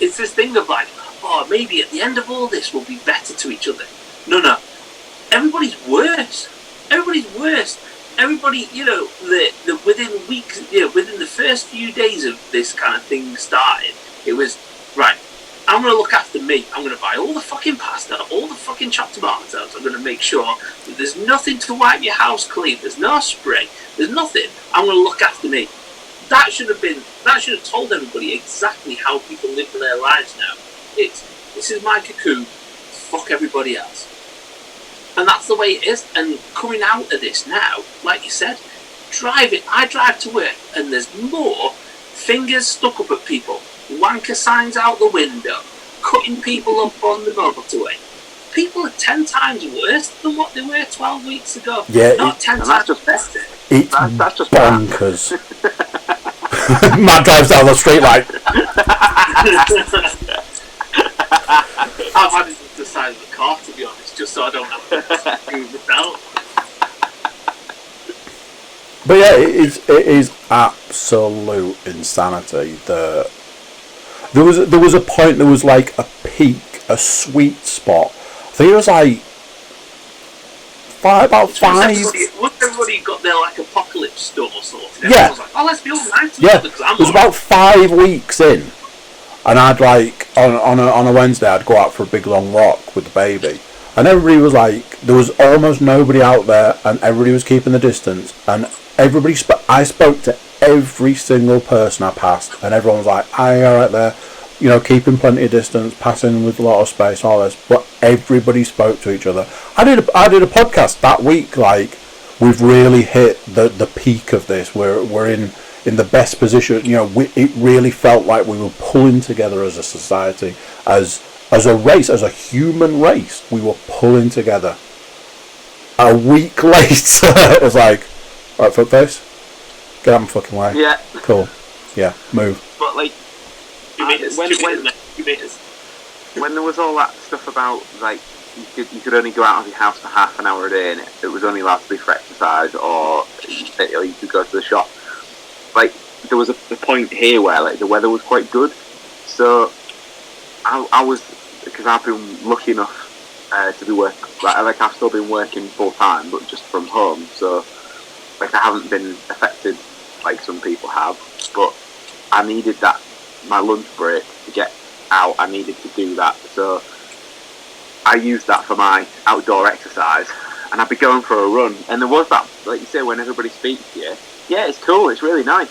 It's this thing of like, oh, maybe at the end of all this we'll be better to each other. No. Everybody's worse. Everybody, you know, within weeks, you know, within the first few days of this kind of thing started, it was, right, I'm going to look after me. I'm going to buy all the fucking pasta, all the fucking chopped tomatoes. I'm going to make sure that there's nothing to wipe your house clean. There's no spray. There's nothing. I'm going to look after me. That should have told everybody exactly how people live their lives now. This is my cocoon. Fuck everybody else. And that's the way it is. And coming out of this now, like you said, I drive to work, and there's more fingers stuck up at people, wanker signs out the window, cutting people up on the motorway. People are 10 times worse than what they were 12 weeks ago. Yeah, not 10 times better. That's just bonkers. Matt drives down the street like. I've had it to the side of the car, to be honest, just so I don't have to do it myself. But yeah, it is absolute insanity. There was a point. There was like a peak, a sweet spot. I think it was like about 5. Once everybody got their like apocalypse store sorted, yeah. I was like, oh, let's be all nice. Yeah, it was about 5 weeks in, and I'd like on a Wednesday I'd go out for a big long walk with the baby, and everybody was like, there was almost nobody out there, and everybody was keeping the distance, and I spoke to every single person I passed, and everyone was like, "Aye, all right there," you know, keeping plenty of distance, passing with a lot of space, all this. But everybody spoke to each other. I did a podcast that week. Like, we've really hit the peak of this. We're in the best position. You know, it really felt like we were pulling together as a society, as a race, as a human race. We were pulling together. A week later, it was like, right, footface, get out of my fucking way. Yeah. Cool. Yeah, move. But like, when there was all that stuff about like you could only go out of your house for half an hour a day, and it was only allowed to be for exercise, or you could go to the shop. Like, there was a point here where like the weather was quite good, so I was, because I've been lucky enough to be working. Like I've still been working full time, but just from home. So like I haven't been affected like some people have. But I needed my lunch break to get out. I needed to do that. So I used that for my outdoor exercise, and I'd be going for a run. And there was that, like you say, when everybody speaks to you, yeah, it's cool. It's really nice.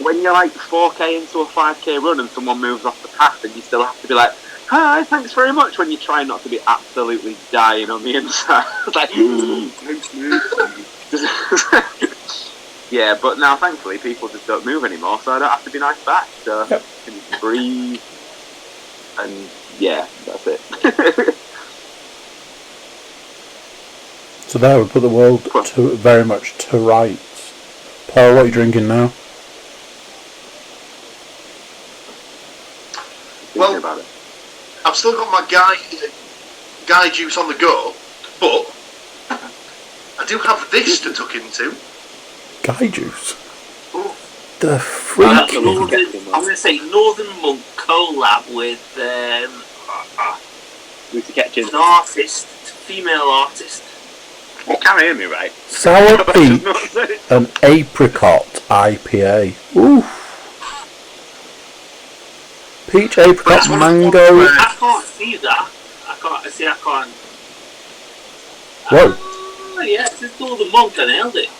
When you're like 4k into a 5k run and someone moves off the path, and you still have to be like, "Hi, thanks very much," when you try not to be absolutely dying on the inside. It's like, thanks, yeah, but now thankfully people just don't move anymore, so I don't have to be nice back. So I can breathe, and yeah, that's it. So there, we put the world very much to rights. Paul, what are you drinking now? Well, about it. I've still got my guy juice on the go, but I do have this to tuck into. Guy juice? Oh. The freak. I'm going to say Northern Monk collab with Lucy Ketchin. an artist, female artist. You can't hear me, right? Sour peach and apricot IPA. Ooh. Peach, apricot, mango. I can't see that. I can't. Whoa. Yeah, it's just Northern Monk. I nailed it.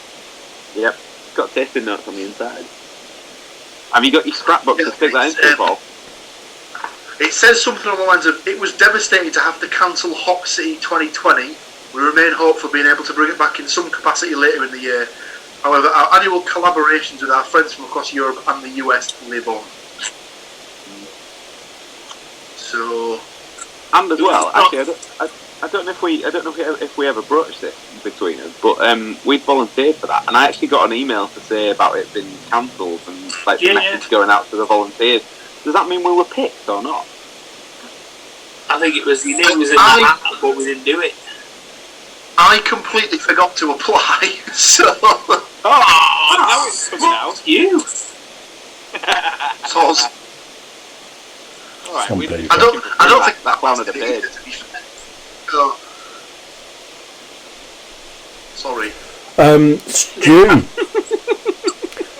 Yep. It's got tasting notes on the inside. Have you got your scrapbook to stick that into, Paul? It says something on the lines of, "It was devastating to have to cancel Hop City 2020. We remain hopeful of being able to bring it back in some capacity later in the year. However, our annual collaborations with our friends from across Europe and the US live on." So, and as well, actually, I don't know if we ever broached it between us, but we'd volunteered for that, and I actually got an email to say about it being cancelled and like the message going out to the volunteers. Does that mean we were picked or not? I think it was your name was in the hat, but we didn't do it. I completely forgot to apply, so. Now it's coming out. You. Soz. Alright, I don't think that clown of the page. Oh. Sorry. Stu.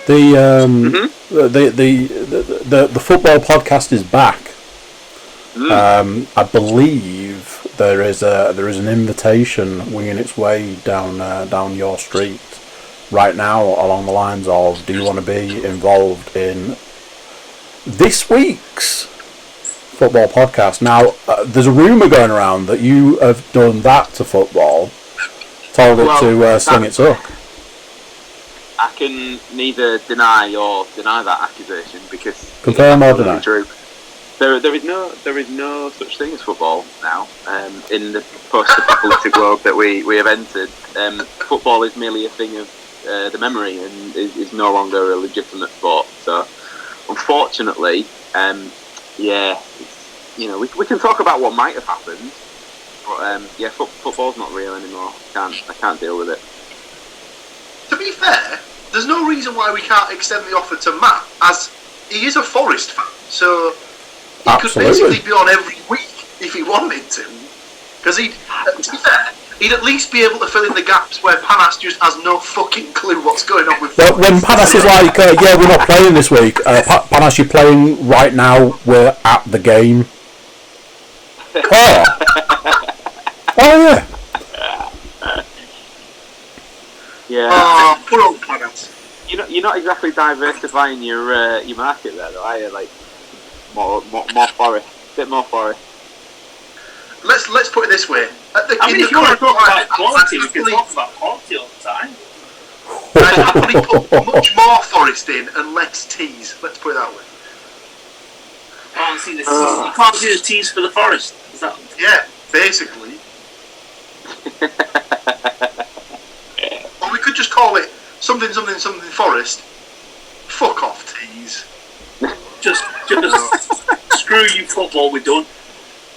The football podcast is back. I believe there is an invitation winging its way down your street right now along the lines of, do you want to be involved in this week's football podcast? Now, there's a rumour going around that you have done that to football, told it to sling its hook. I can neither deny that accusation, because Confirm or deny? True. There is no such thing as football now. In the post-apocalyptic world that we have entered, football is merely a thing of the memory and is no longer a legitimate sport. So, unfortunately, we can talk about what might have happened, But yeah, football's not real anymore. I can't deal with it. To be fair, there's no reason why we can't extend the offer to Matt, as he is a Forest fan, so he could basically be on every week if he wanted to. Because to be fair, he'd at least be able to fill in the gaps where Panas just has no fucking clue what's going on with. Well, when Panas is like, yeah, we're not playing this week. Panas, you're playing right now. We're at the game. Oh yeah. Yeah. Oh, poor old Panas. You're not exactly diversifying your market there, though, are you? Like more Forest, bit more Forest. Let's put it this way. If you want to talk about quality, we can talk about quality all the time. I'd happily put much more Forest in and less teas. Let's put it that way. Oh, see, you can't do the teas for the Forest. Is that? Yeah, basically. Or we could just call it something Forest. Fuck off teas. Just screw you football. We're done.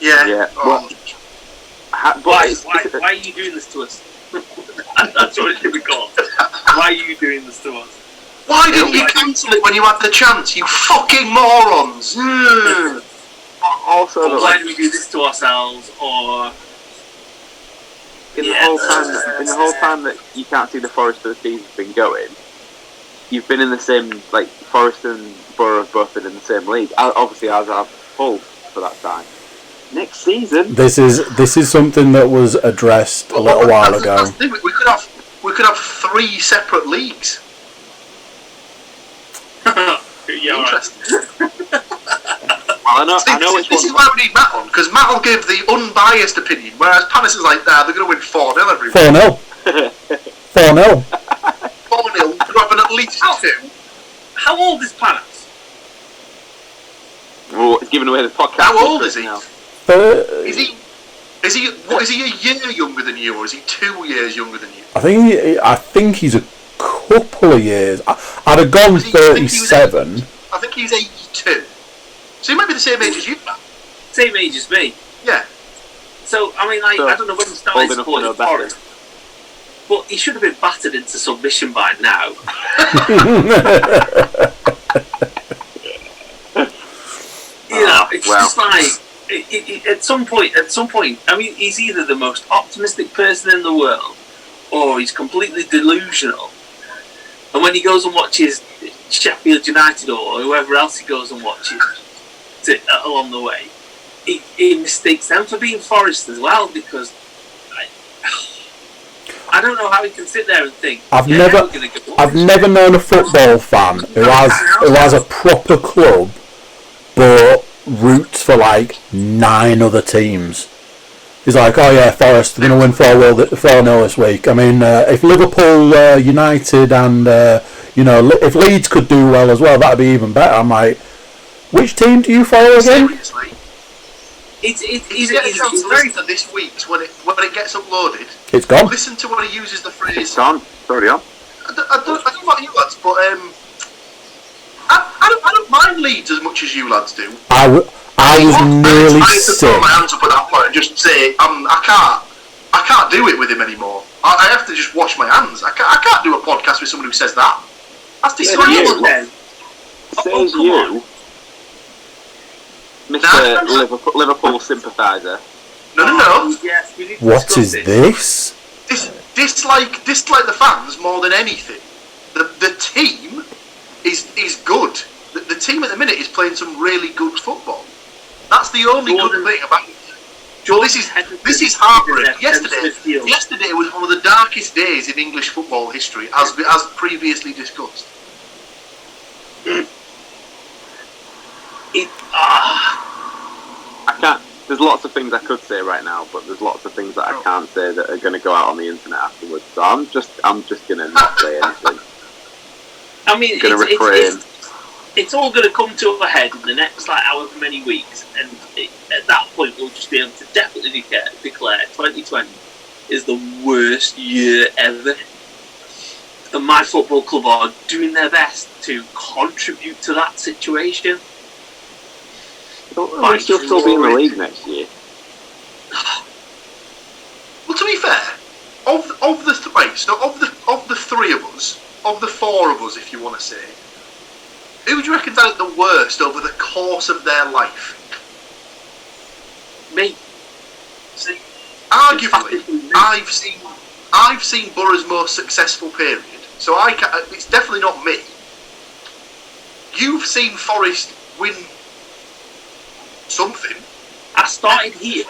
Yeah. Well, why are you doing this to us? That's what it should be called. Why are you doing this to us? Why didn't you cancel it when you had the chance, you fucking morons? Also, why do we do this to ourselves? Or in the whole time that you can't see the Forest of the season's been going, you've been in the same, like, Forest and Borough have both been in the same league. Obviously, ours have full for that time. Next season. This is something that was addressed a little while ago. We could have 3 separate leagues. Yeah, interesting. I know which this is why we need Matt on, because Matt will give the unbiased opinion, whereas Panis is like, they're going to win 4-0 every week. 4-0. 4-0. 4-0, dropping at least 2. How old is Panis? Well, he's giving away the podcast. How old is he now? Is he a year younger than you, or is he 2 years younger than you? I think he's a couple of years. I'd have gone 37. I think he's 82. So he might be the same age as you, Matt. Same age as me. Yeah. So, I mean, I don't know when he started supporting Forest, but he should have been battered into submission by now. It's just like, at some point, I mean, he's either the most optimistic person in the world, or he's completely delusional. And when he goes and watches Sheffield United or whoever else he goes and watches along the way, he mistakes them for being Forest as well, because I don't know how he can sit there and think. I've never known a football fan who has a proper club, but roots for like 9 other teams. He's like, oh yeah, Forest, they're going to win 4-0 this week. I mean, if Liverpool, United, and if Leeds could do well as well, that'd be even better. I'm like, which team do you follow again? Seriously, he's getting a chance to listen to this week's when it gets uploaded. It's gone. Listen to when he uses the phrase. It's gone. It's already on. I don't know about you lads, but I don't mind Leeds as much as you lads do. I was nearly sick. I throw my hands up at that point and just say, I can't do it with him anymore. I have to just wash my hands. I can't do a podcast with someone who says that. That's disgraceful. Says you, Mr. Liverpool sympathiser. No. Yes, we need to What is this? Dislike the fans more than anything. The team is good. The team at the minute is playing some really good football. That's the only good thing about it. Joe, this is heartbreaking. Yesterday was one of the darkest days in English football history, as previously discussed. I can't. There's lots of things I could say right now, but there's lots of things that I can't say that are going to go out on the internet afterwards. So I'm just going to not say anything. I mean, it's all going to come to a head in the next however many weeks, and at that point we'll just be able to definitely declare 2020 is the worst year ever. And my football club are doing their best to contribute to that situation. You'll still be in the league next year. be fair, of the three of us, of the four of us, if you want to say, who do you reckon's had it the worst over the course of their life? Me. See, arguably, I've seen Borough's most successful period, so it's definitely not me. You've seen Forest win something. I started here,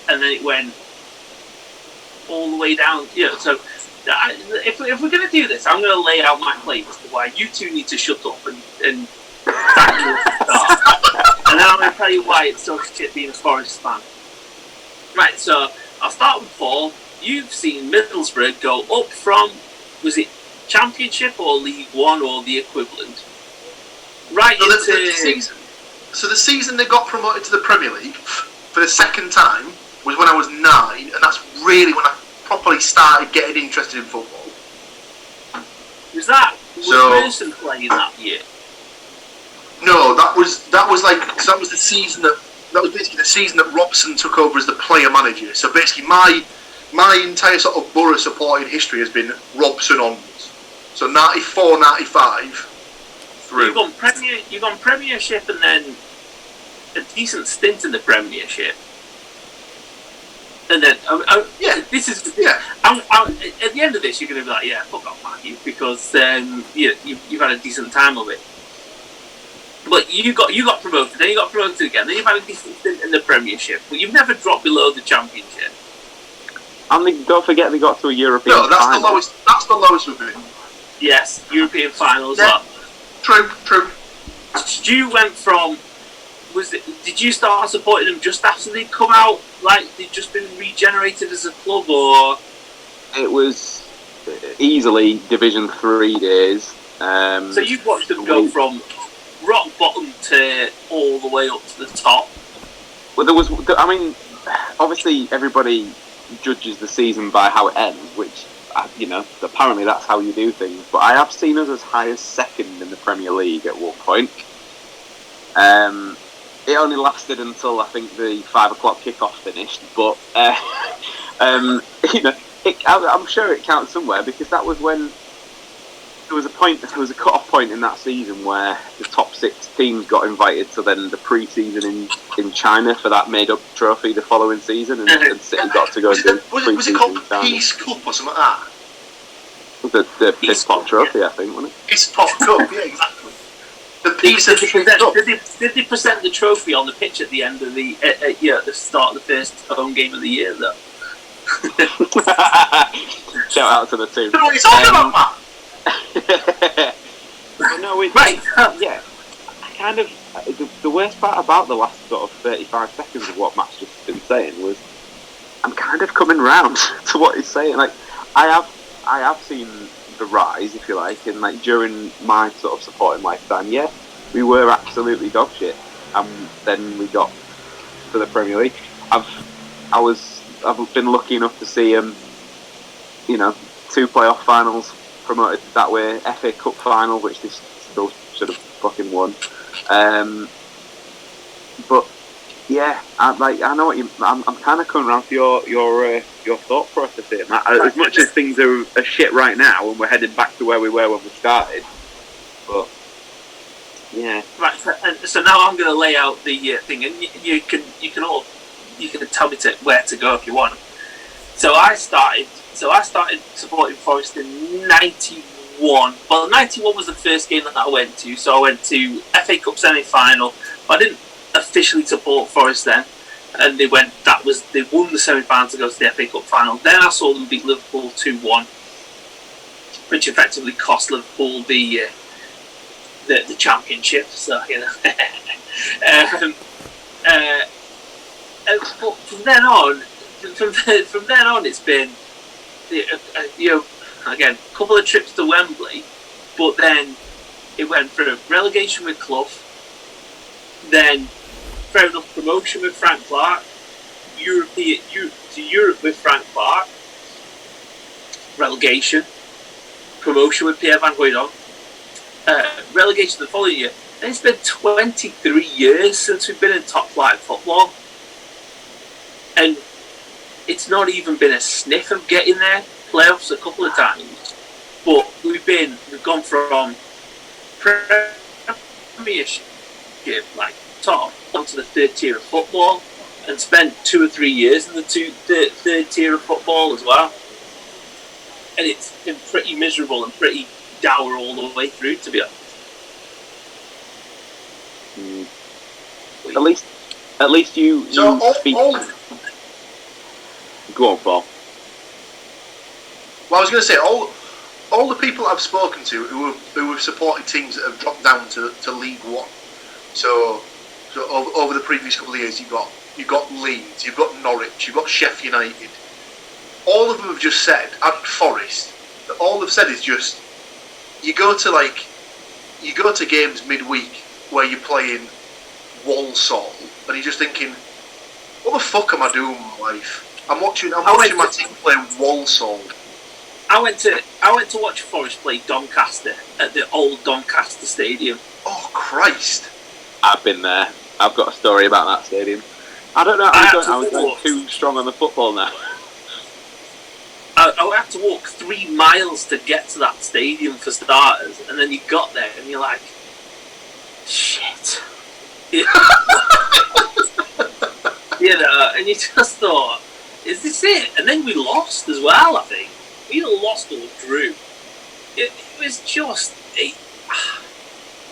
and then it went all the way down. So if we're going to do this, I'm going to lay out my playlist of why you two need to shut up and start. And then I'm going to tell you why it's so shit being a Forest fan. Right, so I'll start with 4. You've seen Middlesbrough go up from, was it Championship or League One or the equivalent? Right into the season. So the season they got promoted to the Premier League for the second time was when I was 9, and that's really when I properly started getting interested in football. Was Person playing that year? No, that was the season that was basically the season that Robson took over as the player manager. So basically, my entire sort of Borough supporting history has been Robson onwards. So 94, 95 through. You've gone Premiership and then a decent stint in the Premiership. And then, this is at the end of this, you're going to be like, yeah, fuck off, Matthew, because you've had a decent time of it. But you got promoted, then you got promoted again, then you've had a decent stint in the Premiership, but you've never dropped below the Championship. And don't forget they got to a European final. No, that's the lowest we've been. Yes, European final as well. True. Stu went from... Did you start supporting them just after they'd come out, like they'd just been regenerated as a club, or...? It was easily Division 3 days. So you've watched them go from rock bottom to all the way up to the top? Well, obviously everybody judges the season by how it ends, which, apparently that's how you do things. But I have seen us as high as second in the Premier League at one point. It only lasted until I think the 5 o'clock kickoff finished, but I'm sure it counts somewhere, because that was when there was a cut-off point in that season where the top 6 teams got invited to then the pre-season in China for that made-up trophy the following season, and City got to go and do pre-season. Was it called the Peace Cup or something like that? The Piss Pot Trophy, I think, wasn't it? Piss Pot Cup, yeah, exactly. Did they present the trophy on the pitch at the end of the at the start of the first home game of the year, though? Shout out to the team. What are you talking about, Matt? No, right. Yeah. Kind of the worst part about the last sort of 35 seconds of what Matt's just been saying was, I'm kind of coming round to what he's saying. Like, I have seen the rise, if you like, and like during my sort of supporting lifetime, we were absolutely dog shit, and then we got to the Premier League. I've been lucky enough to see 2 playoff finals promoted that way, FA Cup final, which they still should have fucking won. But yeah, I know what you. I'm kind of coming around to your thought process here, Matt. As much as things are shit right now, and we're heading back to where we were when we started, but yeah. Right. So now I'm going to lay out the thing, and you can tell me where to go if you want. So I started supporting Forest in '91. Well, '91 was the first game that I went to. So I went to FA Cup semi-final, but I didn't officially support Forest then, and they won the semi-final to go to the FA Cup final. Then I saw them beat Liverpool 2-1, which effectively cost Liverpool the championship. So but from then on, it's been again a couple of trips to Wembley, but then it went through relegation with Clough, then fair enough promotion with Frank Clark, Europe with Frank Clark, relegation, promotion with Pierre Van Hooydonk, relegation the following year. And it's been 23 years since we've been in top flight football, and it's not even been a sniff of getting there. Playoffs a couple of times, but we've gone from Premiership, like top, onto the third tier of football, and spent 2 or 3 years in the third tier of football as well. And it's been pretty miserable and pretty dour all the way through, to be honest. At least you speak. Go on, Paul. Well, I was going to say all the people I've spoken to who have supported teams that have dropped down to League One. So over the previous couple of years, you've got Leeds, you've got Norwich, you've got Sheffield United. All of them have just said, and Forest, that all they've said is just you go to games midweek where you're playing Walsall, and you're just thinking, what the fuck am I doing with my life? I'm watching my team play Walsall. I went to watch Forest play Doncaster at the old Doncaster Stadium. Oh Christ! I've been there. I've got a story about that stadium. I don't know. I was going too strong on the football now. I had to walk 3 miles to get to that stadium for starters, and then you got there and you're like, shit. And you just thought, is this it? And then we lost as well, I think. We either lost or drew. It was just...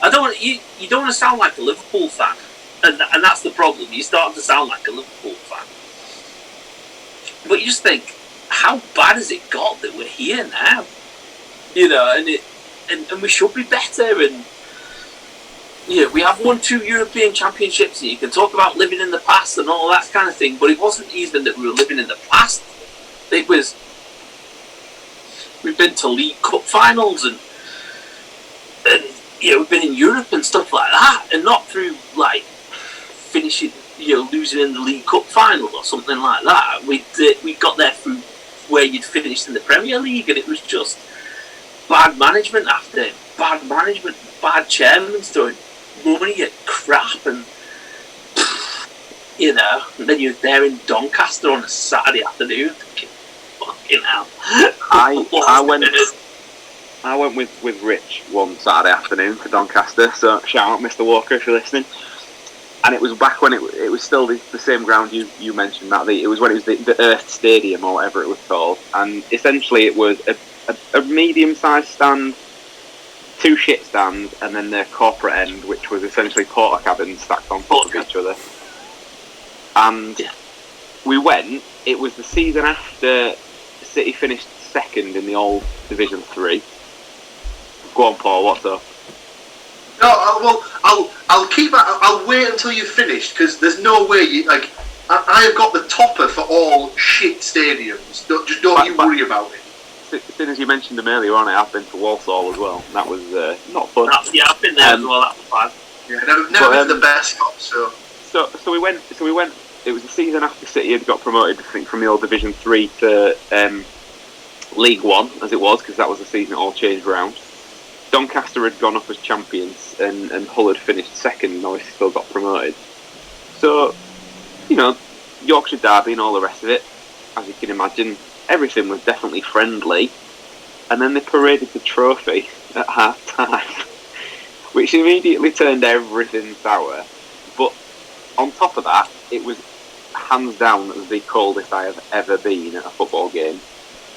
I don't want you don't want to sound like a Liverpool fan. And that's the problem. You start to sound like a Liverpool fan. But you just think, how bad has it got that we're here now? And we should be better. And we have won 2 European Championships, and you can talk about living in the past and all that kind of thing. But it wasn't even that we were living in the past. It was we've been to League Cup finals and we've been in Europe and stuff like that, and not through like finishing, losing in the League Cup final or something like that. We got there through where you'd finished in the Premier League, and it was just bad management after bad management, bad chairmen throwing money at crap, and and then you're there in Doncaster on a Saturday afternoon thinking, fucking hell. I went with Rich one Saturday afternoon to Doncaster, so shout out Mr. Walker if you're listening. And it was back when it was still the same ground you mentioned, Matt. It was when it was the Earth Stadium or whatever it was called, and essentially it was a medium-sized stand, 2 shit stands, and then their corporate end, which was essentially porter cabins stacked on top of each other. And we went. It was the season after City finished second in the old Division 3. Go on, Paul. What's up? No, well, I'll wait until you've finished, because there's no way I have got the topper for all shit stadiums. Don't you worry about it. As soon as you mentioned them earlier on, I've been to Walsall as well. That was not fun. I've been there as well. That was fun. Yeah, never been to the BScast. So we went. It was the season after City had got promoted, I think, from the old Division 3 to League 1, as it was, because that was the season it all changed around. Doncaster had gone up as champions, and Hull had finished second, and obviously still got promoted. So, Yorkshire Derby and all the rest of it, as you can imagine, everything was definitely friendly. And then they paraded the trophy at half-time, which immediately turned everything sour. But on top of that, it was hands down the coldest I have ever been at a football game.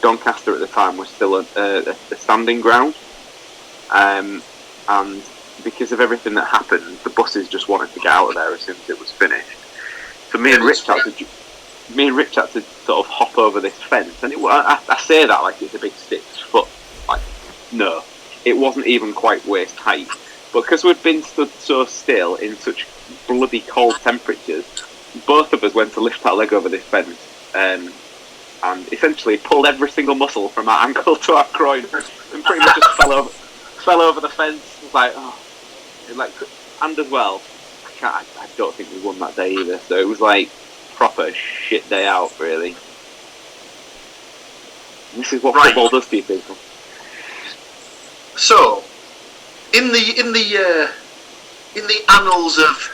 Doncaster at the time was still a standing ground. And because of everything that happened, the buses just wanted to get out of there as soon as it was finished. So me and Rich had to sort of hop over this fence, and I say that like it's a big 6 foot. Like, no, it wasn't even quite waist height. But because we'd been stood so still in such bloody cold temperatures, both of us went to lift our leg over this fence, and essentially pulled every single muscle from our ankle to our groin, and pretty much just fell over the fence. It was and as well, I don't think we won that day either. So it was like proper shit day out, really. This is what football does to you people. So, in the annals of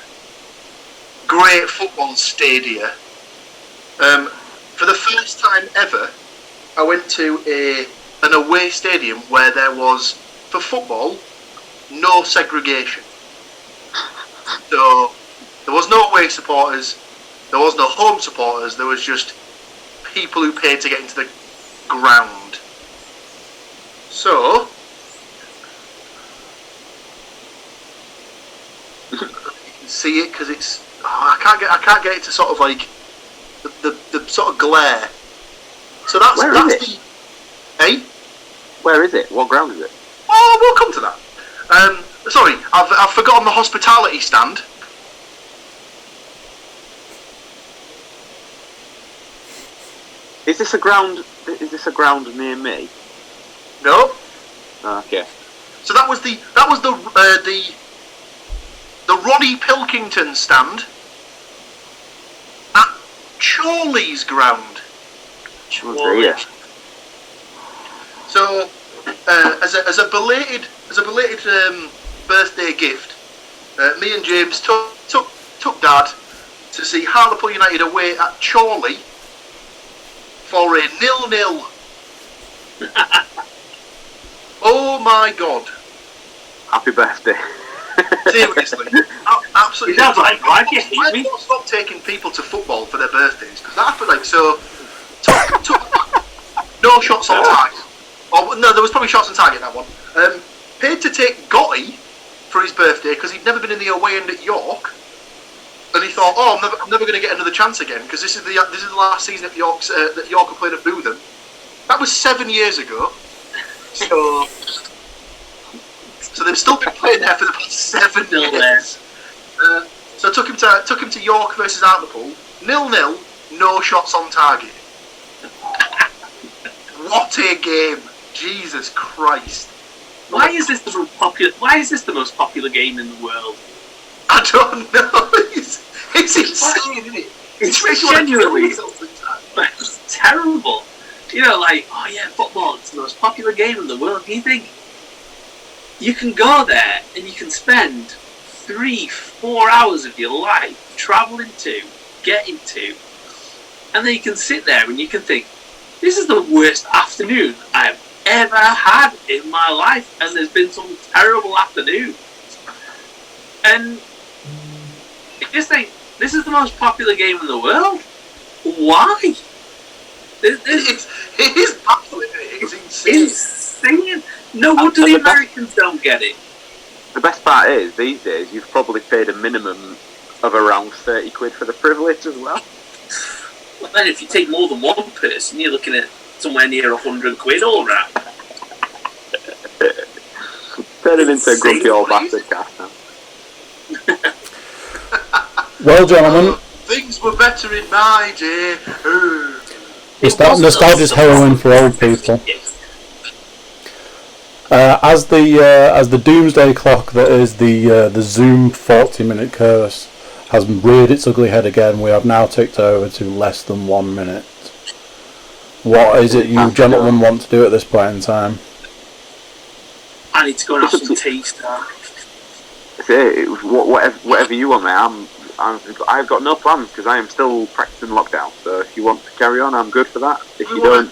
great football stadia, for for the first time ever, I went to an away stadium where there was, for football, no segregation. So there was no away supporters, there was no home supporters, there was just people who paid to get into the ground. So you can see it because it's I can't get it to sort of like the sort of glare. So that's the Where is it? What ground is it? Oh, we'll come to that. Sorry, I've forgotten the hospitality stand. Is this a ground near me? No. Oh, okay. So that was the Ronnie Pilkington stand at Chorley's ground. Chorley. So as a belated birthday gift, me and James took Dad to see Hartlepool United away at Chorley for a 0-0. Oh my God! Happy birthday! Seriously, absolutely. That's like why do you hate me? I've stopped taking people to football for their birthdays because that happened like so. Took no shots on target. Oh no, there was probably shots on target in that one. Paid to take Gotti for his birthday because he'd never been in the away end at York, and he thought, oh, I'm never going to get another chance again because this is the last season that York are playing at Bootham. That was 7 years ago. So they've still been playing there for the past 7 years. So I took him to York versus Hartlepool. 0-0, no shots on target. What a game! Jesus Christ! Why is this the most popular game in the world? I don't know. It's insane, isn't it? It's genuinely it's terrible. You know, like, oh yeah, football, it's the most popular game in the world. And you think you can go there and you can spend 3-4 hours of your life travelling to, getting to, and then you can sit there and you can think, this is the worst afternoon I have ever had in my life, and there's been some terrible afternoons. And you just think, this is the most popular game in the world? Why? It is baffling. It's insane. No wonder the Americans don't get it. The best part is, these days, you've probably paid a minimum of around 30 quid for the privilege as well. Well, then if you take more than one person, you're looking at somewhere near 100 quid all round. Turning into a grumpy old bastard cast now. Well, gentlemen, things were better in my day. Nostalgia's heroin for old people. As the doomsday clock that is the Zoom 40-minute curse has reared its ugly head again, we have now ticked over to less than 1 minute. What is it you gentlemen want to do at this point in time? I need to go and have some tea, Star. Whatever you want, mate. I've got no plans because I am still practicing lockdown. So if you want to carry on, I'm good for that. If you don't,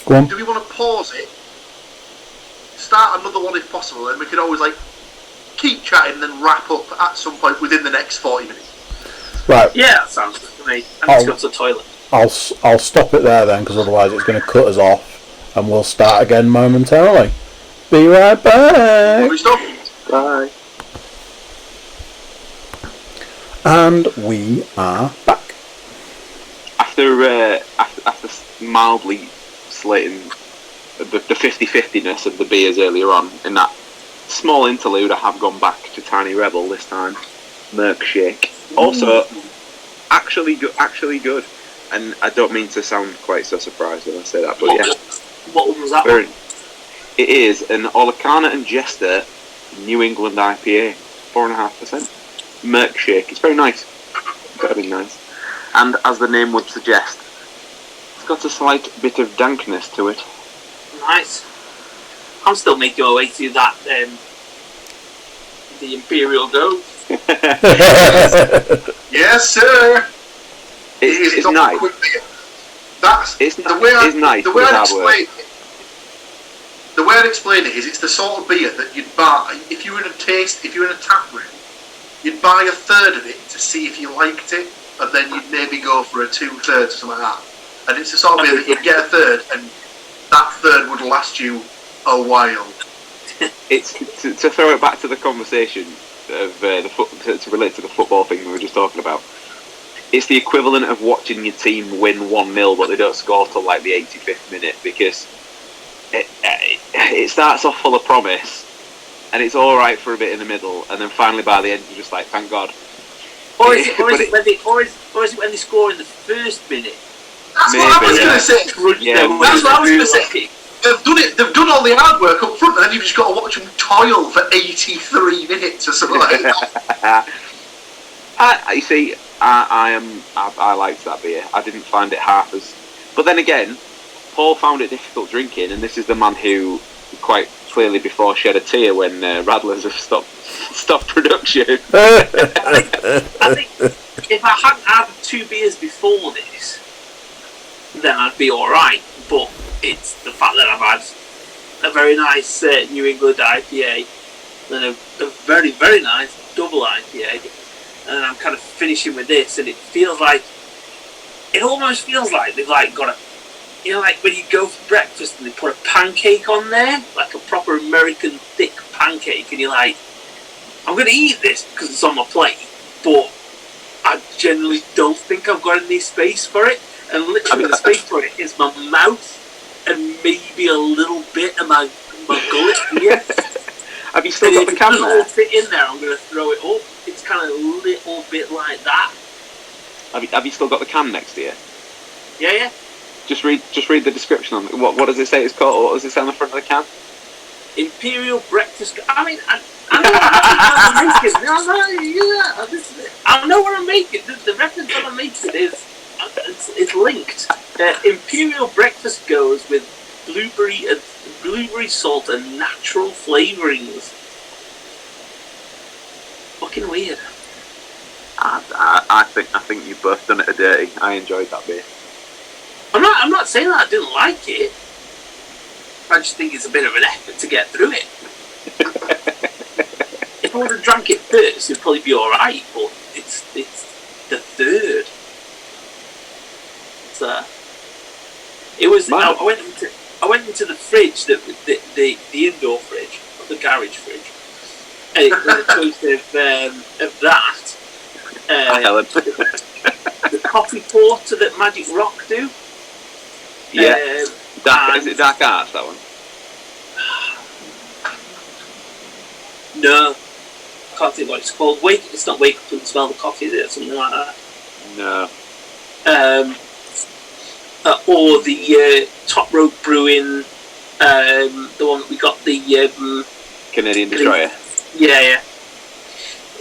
go on. Do we want to pause it? Start another one if possible, and we can always keep chatting and then wrap up at some point within the next 40 minutes. Right. Yeah, that sounds good to me. I need to go to the toilet. I'll stop it there then, because otherwise it's going to cut us off, and we'll start again momentarily. Be right back. bye. And we are back. After mildly slating the 50-50ness of the beers earlier on, in that small interlude, I have gone back to Tiny Rebel this time. Milkshake. Also, actually good. And I don't mean to sound quite so surprised when I say that, but yeah. What one was that one? It is an Olicana and Jester New England IPA, 4.5%. Milkshake. It's very nice. Very nice. And as the name would suggest, it's got a slight bit of dankness to it. Nice. I'm still making my way through that, the Imperial Goat. Yes, sir. It's not nice. a quick beer. That's it's the way it's nice. The way I'd explain it is, it's the sort of beer that you'd buy if you were in a tap room. You'd buy a third of it to see if you liked it, and then you'd maybe go for a 2/3 or something like that. And it's the sort of beer that you'd get a third, and that third would last you a while. It's to throw it back to the conversation of to relate to the football thing we were just talking about. It's the equivalent of watching your team win 1-0, but they don't score till like the 85th minute, because it starts off full of promise, and it's all right for a bit in the middle, and then finally by the end you're just like, thank God. Or is it when they score in the first minute? That's what I was going to say. Yeah, that's what I was going to say. They've done all the hard work up front, and then you've just got to watch them toil for 83 minutes or something like that. You see, I liked that beer. I didn't find it half as. But then again, Paul found it difficult drinking, and this is the man who quite clearly before shed a tear when Radlers have stopped production. I think if I hadn't had 2 beers before this, then I'd be all right. But it's the fact that I've had a very nice New England IPA, and a very, very nice double IPA, and I'm kind of finishing with this, and it almost feels like they've like got a, you know, like when you go for breakfast and they put a pancake on there, like a proper American thick pancake, and you're like, I'm going to eat this because it's on my plate, but I generally don't think I've got any space for it, and literally the space for it is my mouth and maybe a little bit of my gullet here. Have you still got the can there? If it fit in there, I'm going to throw it up. It's kind of a little bit like that. Have you still got the can next to you? Yeah. Just read the description on it. What does it say it's called? What does it say on the front of the can? Imperial breakfast. I mean, I know what I'm making. The reference that I'm making is it's linked. Imperial breakfast goes with blueberry salt and natural flavourings. Fucking weird. I think you've both done it a dirty. I enjoyed that beer. I'm not saying that I didn't like it. I just think it's a bit of an effort to get through it. If I would have drank it first, it'd probably be alright, but it's the third. So it was. I went into the fridge, the indoor fridge, or the garage fridge, and it was a choice of that. The coffee porter that Magic Rock do. Yeah. Is it Dark Arts, that one? No. I can't think what it's called. It's not Wake Up and Smell the Coffee, is it? Or something like that. No. Or the Top Rope Brewing, the one that we got, the Canadian Destroyer. Yeah.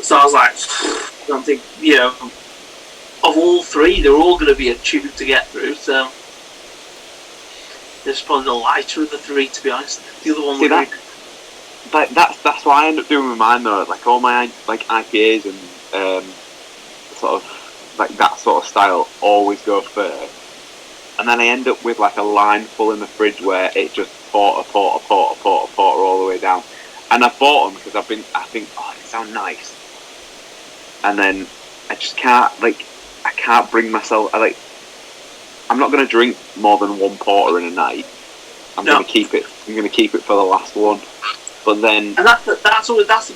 So I was like, I don't think, of all 3, they're all going to be a tube to get through, so there's probably the lighter of the 3, to be honest. The other one would be... That's what I end up doing with mine, though. Like, all my IPAs and sort of, like, that sort of style always go first. And then I end up with, like, a line full in the fridge where it just porter all the way down. And I bought them because I think, oh, they sound nice. And then I just can't, I can't bring myself, I'm not going to drink more than 1 porter in a night. I'm going to keep it for the last one. But then, and that's the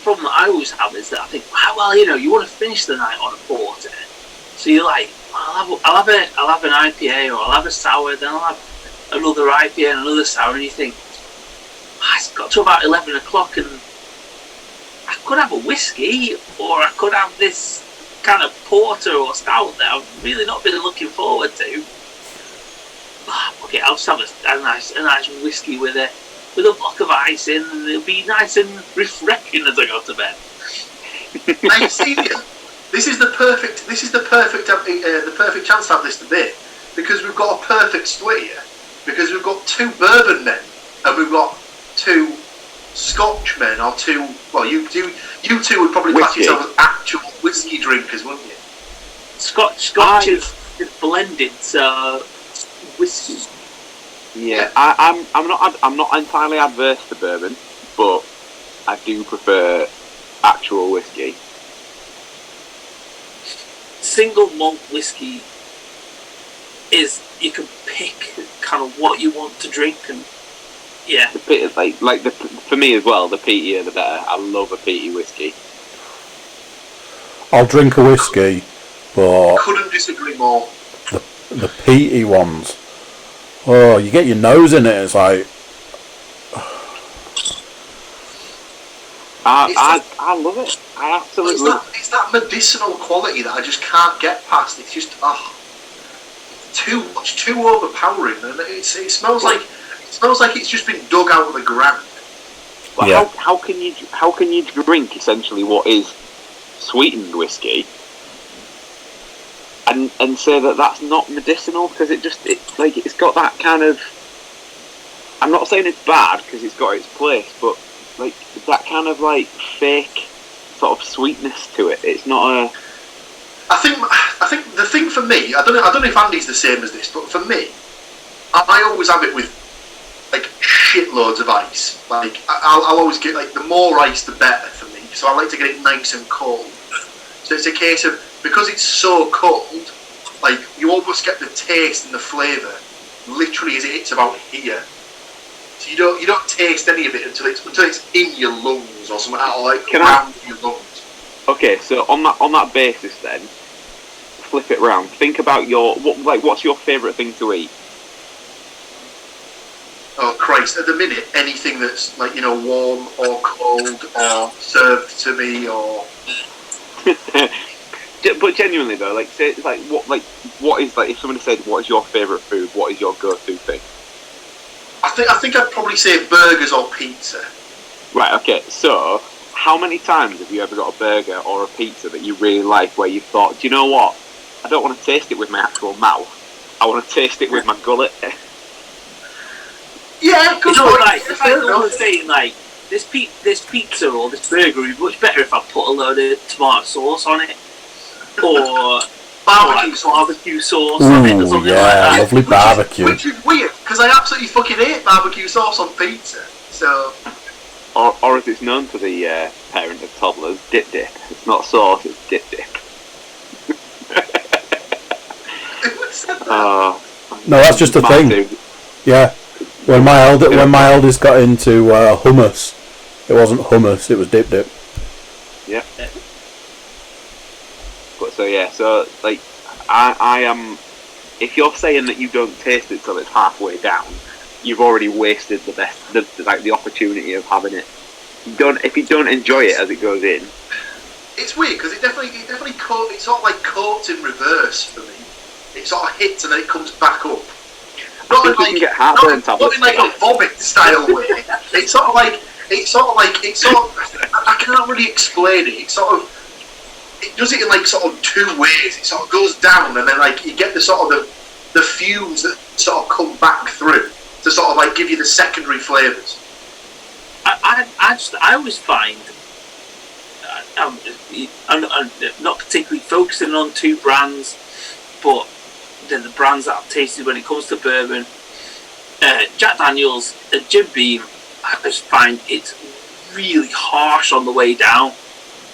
problem that I always have, is that I think, well, you want to finish the night on a porter, so you're like, I'll have an IPA, or I'll have a sour, then I'll have another IPA and another sour, and you think, it's got to about 11 o'clock, and I could have a whiskey, or I could have this kind of porter or stout that I've really not been looking forward to. Okay, I'll just have a nice whiskey with a block of ice in, and it'll be nice and refreshing as I go to bed. Now, see, this is the perfect chance to have this debate, because we've got a perfect split here, because we've got 2 bourbon men and we've got 2 Scotch men, or 2. Well, you 2 would probably class yourself as actual whiskey drinkers, wouldn't you? Scotch is it's blended whiskey. Yeah, I'm not entirely adverse to bourbon, but I do prefer actual whiskey. Single malt whiskey is, you can pick kind of what you want to drink, and yeah, for me as well, the peatier the better. I love a peaty whiskey. I'll drink a whiskey, but couldn't disagree more. The peaty ones, oh, you get your nose in it. It's like I love it. I absolutely love it. It's that medicinal quality that I just can't get past. It's just too much, too overpowering, and it smells like it's just been dug out of the ground. But yeah. How can you drink essentially what is sweetened whiskey and say that that's not medicinal, because it's got that kind of, I'm not saying it's bad because it's got its place, but like that kind of like fake sort of sweetness to it. It's not a. I think the thing for me, I don't know if Andy's the same as this, but for me, I always have it with like shitloads of ice. Like I'll always get like the more ice the better for me. So I like to get it nice and cold. So it's a case of, because it's so cold, like you almost get the taste and the flavour literally as it hits about here. So you don't taste any of it until it's in your lungs or something, or like around your lungs. Okay, so on that basis then, flip it round. Think about what's your favourite thing to eat? Oh Christ! At the minute, anything that's like warm or cold or served to me or. But genuinely though, like say what is if somebody said what is your favourite food, what is your go-to thing? I think I'd probably say burgers or pizza. Right. Okay. So how many times have you ever got a burger or a pizza that you really like, where you thought, do you know what? I don't want to taste it with my actual mouth. I want to taste it with my gullet. Yeah, good point. If I was saying like this pizza or this burger would be much better if I put a load of tomato sauce on it, or barbecue sauce on it, or something like that. Lovely barbecue. Which is weird, because I absolutely fucking hate barbecue sauce on pizza. So. Or as it's known to the parent of toddlers, dip. It's not sauce, it's dip. No, that's just a thing. Yeah. When my eldest got into hummus, it wasn't hummus, it was dip. Yeah. But so like I am. If you're saying that you don't taste it till it's halfway down, you've already wasted the opportunity of having it. If you don't enjoy it as it goes in. It's weird because it definitely it sort of like coats in reverse for me. It sort of hits and then it comes back up. Not in like a vomit style way. It's sort of like I can't really explain it. It does it in like sort of two ways. It sort of goes down and then like you get the sort of the fumes that sort of come back through to sort of like give you the secondary flavours. I always find I'm not particularly focusing on two brands, but they're the brands that I've tasted when it comes to bourbon. Jack Daniel's and Jim Beam, I just find it's really harsh on the way down.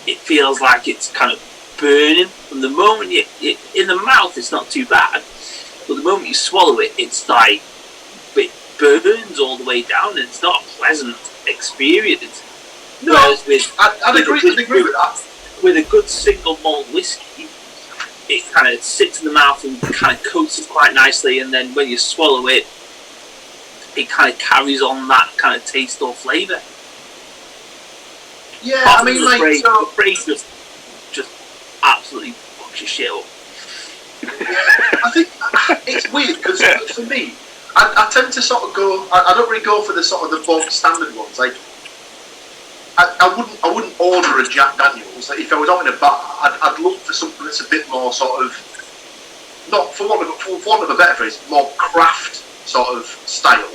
It feels like it's kind of burning. From the moment you in the mouth, it's not too bad, but the moment you swallow it, it's like it burns all the way down, and it's not a pleasant experience. No, I'd agree with that. With a good single malt whiskey, it kind of sits in the mouth and kind of coats it quite nicely, and then when you swallow it, it kind of carries on that kind of taste or flavour. Yeah, I mean, like, the phrase just absolutely fucks your shit up. I think it's weird because for me, I tend to sort of go. I don't really go for the sort of the bog standard ones. Like, I wouldn't order a Jack Daniel's. Like, if I was out in a bar, I'd look for something that's a bit more sort of, not for want of a better phrase, more craft sort of style.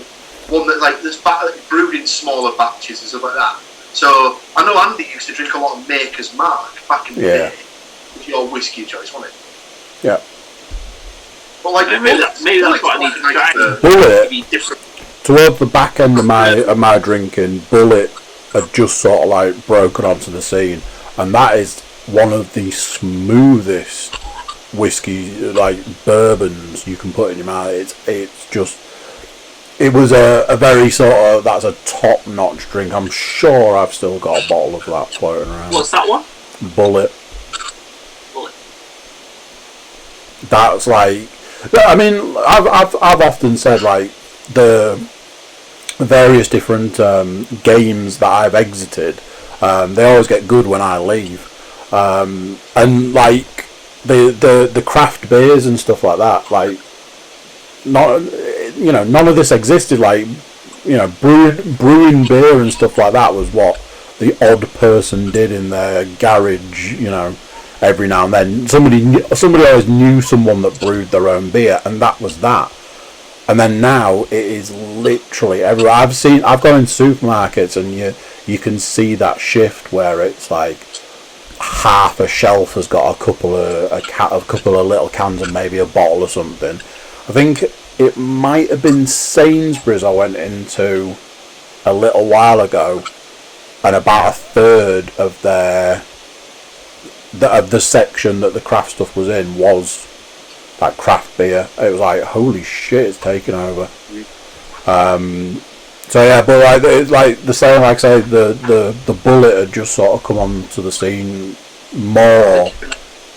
One that like that's brewed in smaller batches and stuff like that. So I know Andy used to drink a lot of Maker's Mark back in the day. It was your whiskey choice, wasn't it? Yeah. But like, maybe that's what I need to try. Bullet, Be different. towards the back end of my drinking, Bullet had just sort of like broken onto the scene, and that is one of the smoothest whiskey, like bourbons you can put in your mouth. It was a very sort of, that's a top notch drink. I'm sure I've still got a bottle of that floating around. What's that one? Bullet. That's like, I mean, I've often said like the various different games that I've exited, they always get good when I leave, and like the craft beers and stuff like that, like none of this existed. Like, brewing beer and stuff like that was what the odd person did in their garage, every now and then. Somebody always knew someone that brewed their own beer, and that was that. And then now it is literally everywhere. I've gone in supermarkets, and you can see that shift where it's like half a shelf has got a couple of little cans and maybe a bottle or something. I think it might have been Sainsbury's I went into a little while ago, and about a third of the section that the craft stuff was in was like craft beer. It was like, holy shit, it's taken over. So yeah, but like it's like the same, like I say, the Bullet had just sort of come onto the scene more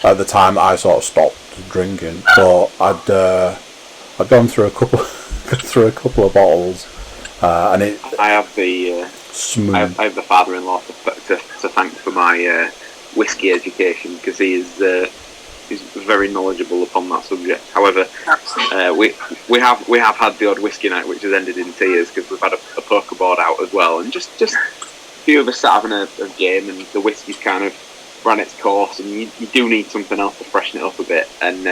at the time that I sort of stopped drinking. But I'd gone through a couple of bottles, and I have the smooth. I have the father-in-law to thank for my whiskey education, because he's very knowledgeable upon that subject. However, we have had the odd whiskey night which has ended in tears, because we've had a poker board out as well, and just a few of us sat having a game, and the whiskey's kind of ran its course, and you do need something else to freshen it up a bit. And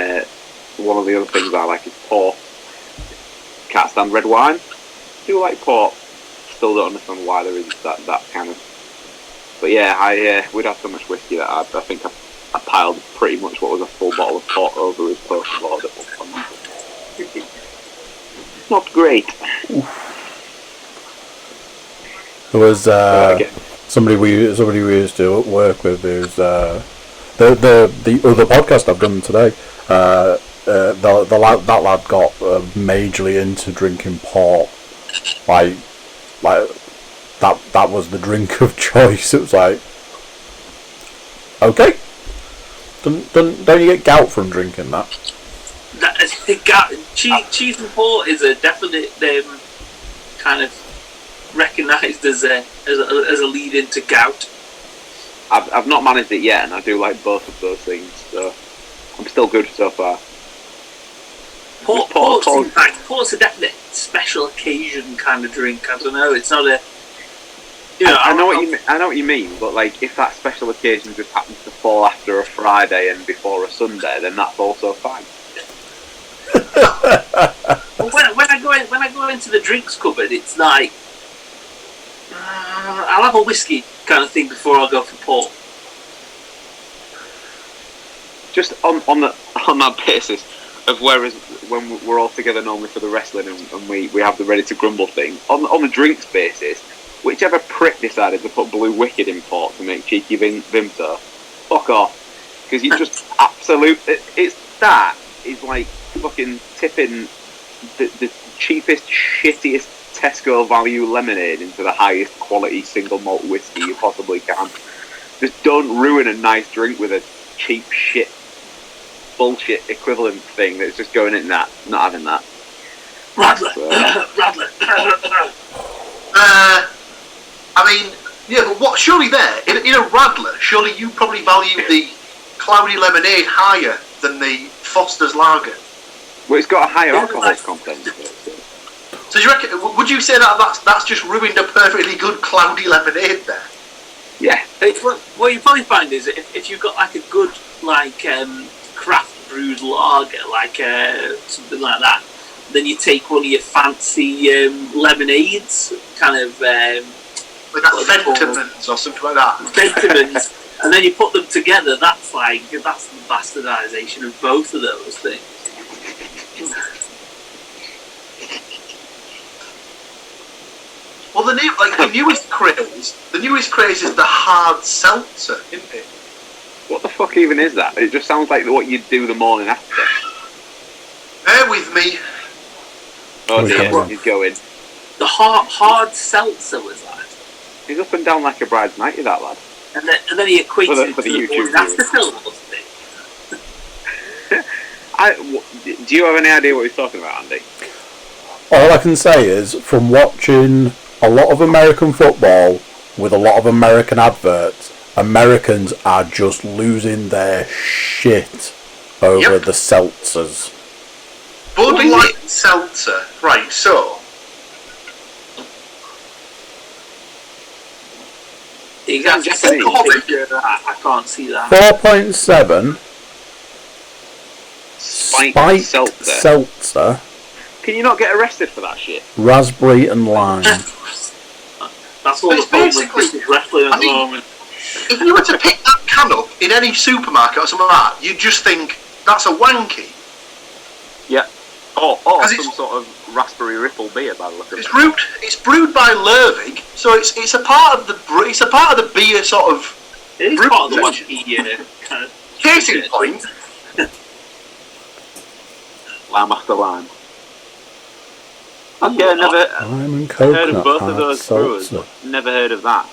one of the other things I like is port. Can't stand red wine. Do like port. Still don't understand why there is that kind of. But yeah, we'd had so much whiskey that I think I piled pretty much what was a full bottle of port over his poker board at one point. Not great. There was somebody we used to work with, who's the other podcast I've done today. That lad got majorly into drinking port, like that was the drink of choice. It was like, okay, don't you get gout from drinking that? Cheese and port is a definite kind of recognised as a lead into gout. I've not managed it yet, and I do like both of those things, so I'm still good so far. Port's a definite special occasion kind of drink. I don't know. It's not a. I know what you mean, but like if that special occasion just happens to fall after a Friday and before a Sunday, then that's also fine. when I go into the drinks cupboard, it's like I'll have a whiskey kind of thing before I go for port. Just on that basis of, whereas when we're all together normally for the wrestling and we have the ready to grumble thing, on the drinks basis, whichever prick decided to put Blue Wicked in port to make cheeky Vimto, fuck off, because you just it's like fucking tipping the cheapest, shittiest Tesco value lemonade into the highest quality single malt whiskey you possibly can. Just don't ruin a nice drink with a cheap shit bullshit equivalent thing that's just going in that. Not having that. Radler. I mean, yeah, but what? Surely in a Radler, surely you probably value the cloudy lemonade higher than the Foster's Lager. Well, it's got a higher alcohol content. So you reckon? Would you say that's just ruined a perfectly good cloudy lemonade there? Yeah. What you probably find is if you've got like a good craft brewed lager, like something like that, then you take one of your fancy lemonades, kind of like that Fentimans or something like that. Fentimans, and then you put them together. That's the bastardisation of both of those things. Well, the newest craze is the hard seltzer, isn't it? What the fuck even is that? It just sounds like what you'd do the morning after. Bear with me. Oh dear, he's going. The hard seltzer was that. He's up and down like a bride's nighty, that lad. And then he equates it for to the the YouTube morning after film, wasn't it? Do you have any idea what he's talking about, Andy? All I can say is, from watching a lot of American football with a lot of American adverts, Americans are just losing their shit over the seltzers. Bud Light seltzer. Right, so... Exactly. I can't see that. 4.7 Spiked seltzer. Can you not get arrested for that shit? Raspberry and lime. That's all the problem with wrestling at the moment. If you were to pick that can up in any supermarket or something like that, you'd just think, that's a wanky. Yeah. Or some sort of raspberry ripple beer by the look of it. It's brewed by Lervig, so it's a part of the beer sort of. It is part of the wanky kind of. Case in point. Lime after lime. Okay, I never Lime and heard of coconut both of hard those brewers, seltzer. but never heard of that.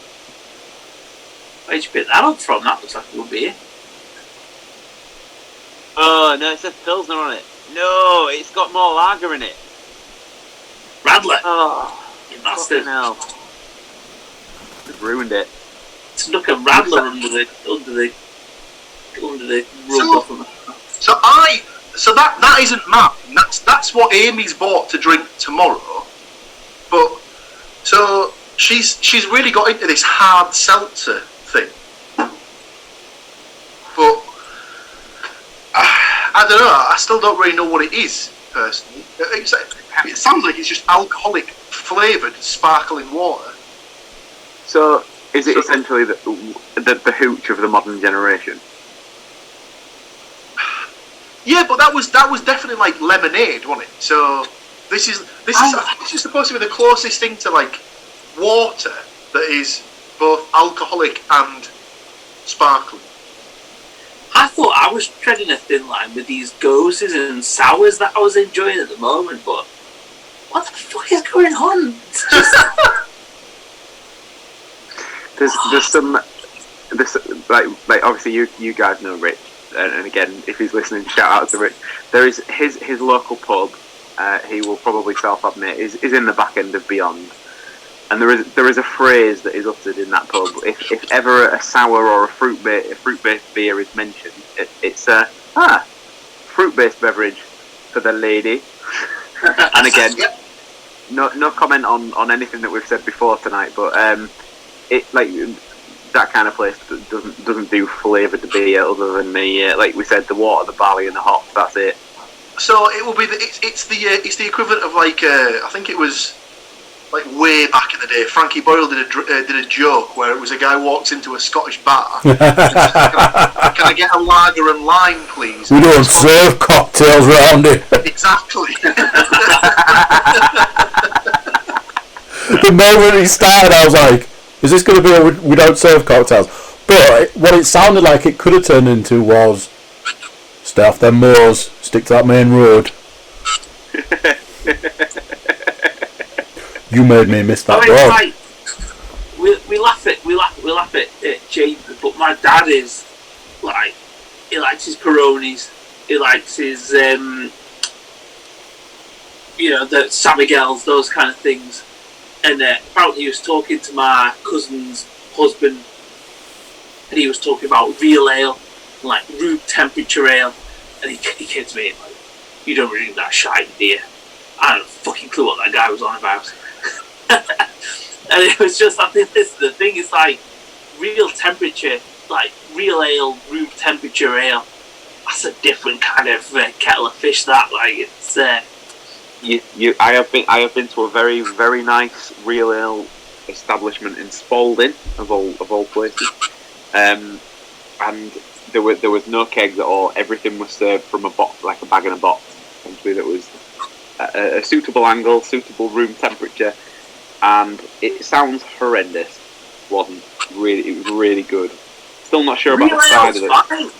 Where'd you pick that up from? That looks like a good beer. Oh, no, it says Pilsner on it. No, it's got more lager in it. Radler. Oh, You bastard. hell. They've ruined it. Snuck a Radler under the rug. So that isn't mine. That's what Amy's bought to drink tomorrow. But so she's really got into this hard seltzer thing. But I don't know. I still don't really know what it is personally. It sounds like it's just alcoholic flavoured sparkling water. So, is it essentially the hooch of the modern generation? Yeah, but that was definitely like lemonade, wasn't it? So this is supposed to be the closest thing to like water that is both alcoholic and sparkling. I thought I was treading a thin line with these goses and sours that I was enjoying at the moment, but what the fuck is going on? It's just... There's some like obviously you guys know Rich, and again if he's listening, shout out to Rich. There is his local pub. He will probably self-admit is in the back end of Beyond, and there is a phrase that is uttered in that pub. If ever a sour or a fruit-based beer is mentioned, it's a fruit-based beverage for the lady. And again, no comment on anything that we've said before tonight, but it like that kind of place doesn't do flavoured beer other than the like we said, the water, the barley, and the hops. That's it. So it will be it's the equivalent of like I think it was like way back in the day. Frankie Boyle did a joke where it was a guy walks into a Scottish bar. Can I get a lager and lime, please? We don't serve cocktails round here. Exactly. The moment he started, I was like, is this going to be we don't serve cocktails? But what it sounded like it could have turned into was, stay off them moors, stick to that main road. You made me miss that dog. Like, we laugh at James, but my dad is like, he likes his Peronis, he likes his the San Miguel's, those kind of things. And apparently he was talking to my cousin's husband, and he was talking about real ale, like room temperature ale, and he came to me like, you don't really drink that shite, do you? I don't have a fucking clue what that guy was on about. And it was just, I think this is the thing, it's like real temperature, like real ale, room temperature ale, that's a different kind of kettle of fish, that, like, it's... I have been to a very, very nice real ale establishment in Spalding of all places, and there was no kegs at all. Everything was served from a box, like a bag in a box. Essentially, that was a suitable angle, suitable room temperature, and it sounds horrendous. It was really good. Still not sure about the side of it. Fine.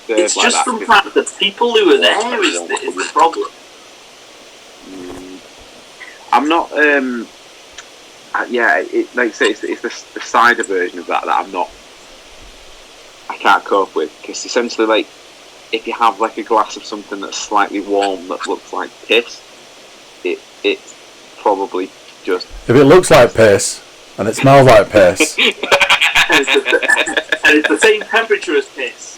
It's just sometimes the people who are there is the problem. I'm not. Like I say, it's the cider version of that I can't cope with, because essentially, like, if you have like a glass of something that's slightly warm that looks like piss, it's probably just. If it looks like piss and it smells like piss, and it's the same temperature as piss.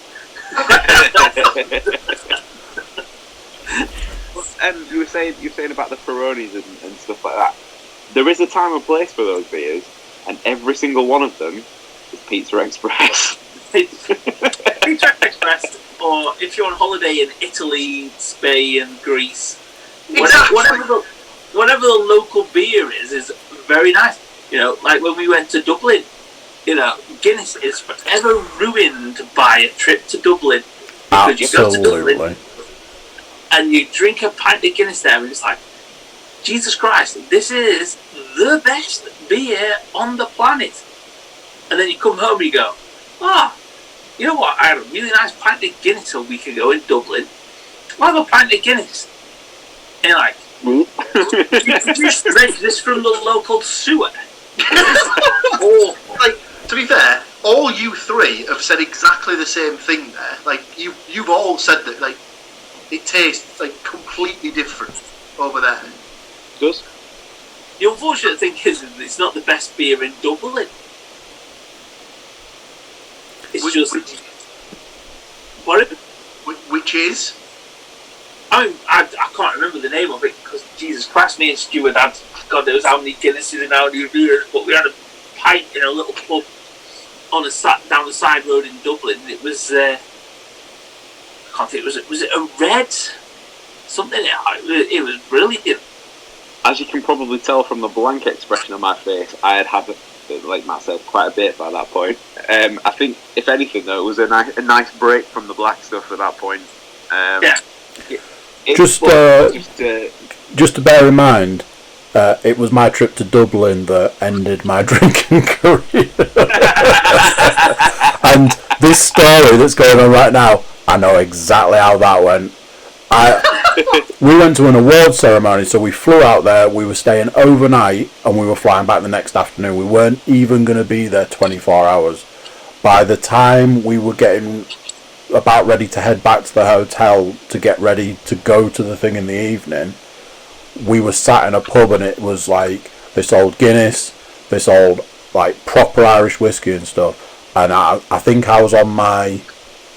And you were saying about the Peronis and stuff like that. There is a time and place for those beers, and every single one of them is Pizza Express. Pizza Express, or if you're on holiday in Italy, Spain, Greece, whatever the local beer is very nice. You know, like when we went to Dublin, you know, Guinness is forever ruined by a trip to Dublin. Because you go to Dublin and you drink a pint of Guinness there, and it's like, Jesus Christ, this is the best beer on the planet. And then you come home and you go, you know what, I had a really nice pint of Guinness a week ago in Dublin. I'll have a pint of Guinness. And you're like, you just drank this from the local sewer. Or, like, to be fair, all you three have said exactly the same thing there. Like, you've all said that, like, it tastes, like, completely different over there. It does. The unfortunate thing is it's not the best beer in Dublin. It's Which is? I mean, I can't remember the name of it, because Jesus Christ, me and Stuart had God knows how many Guinnesses and how many beers, but we had a pint in a little pub down the side road in Dublin. It was I can't think. Was it a red something? It was brilliant. As you can probably tell from the blank expression on my face, I had like Matt said, quite a bit by that point. I think, if anything, though, it was a nice break from the black stuff at that point. Just to bear in mind, it was my trip to Dublin that ended my drinking career. And this story that's going on right now, I know exactly how that went. We went to an awards ceremony, so we flew out there, we were staying overnight, and we were flying back the next afternoon. We weren't even going to be there 24 hours. By the time we were getting about ready to head back to the hotel to get ready to go to the thing in the evening, we were sat in a pub, and it was like, they sold Guinness, they sold like proper Irish whiskey and stuff, and I think I was on my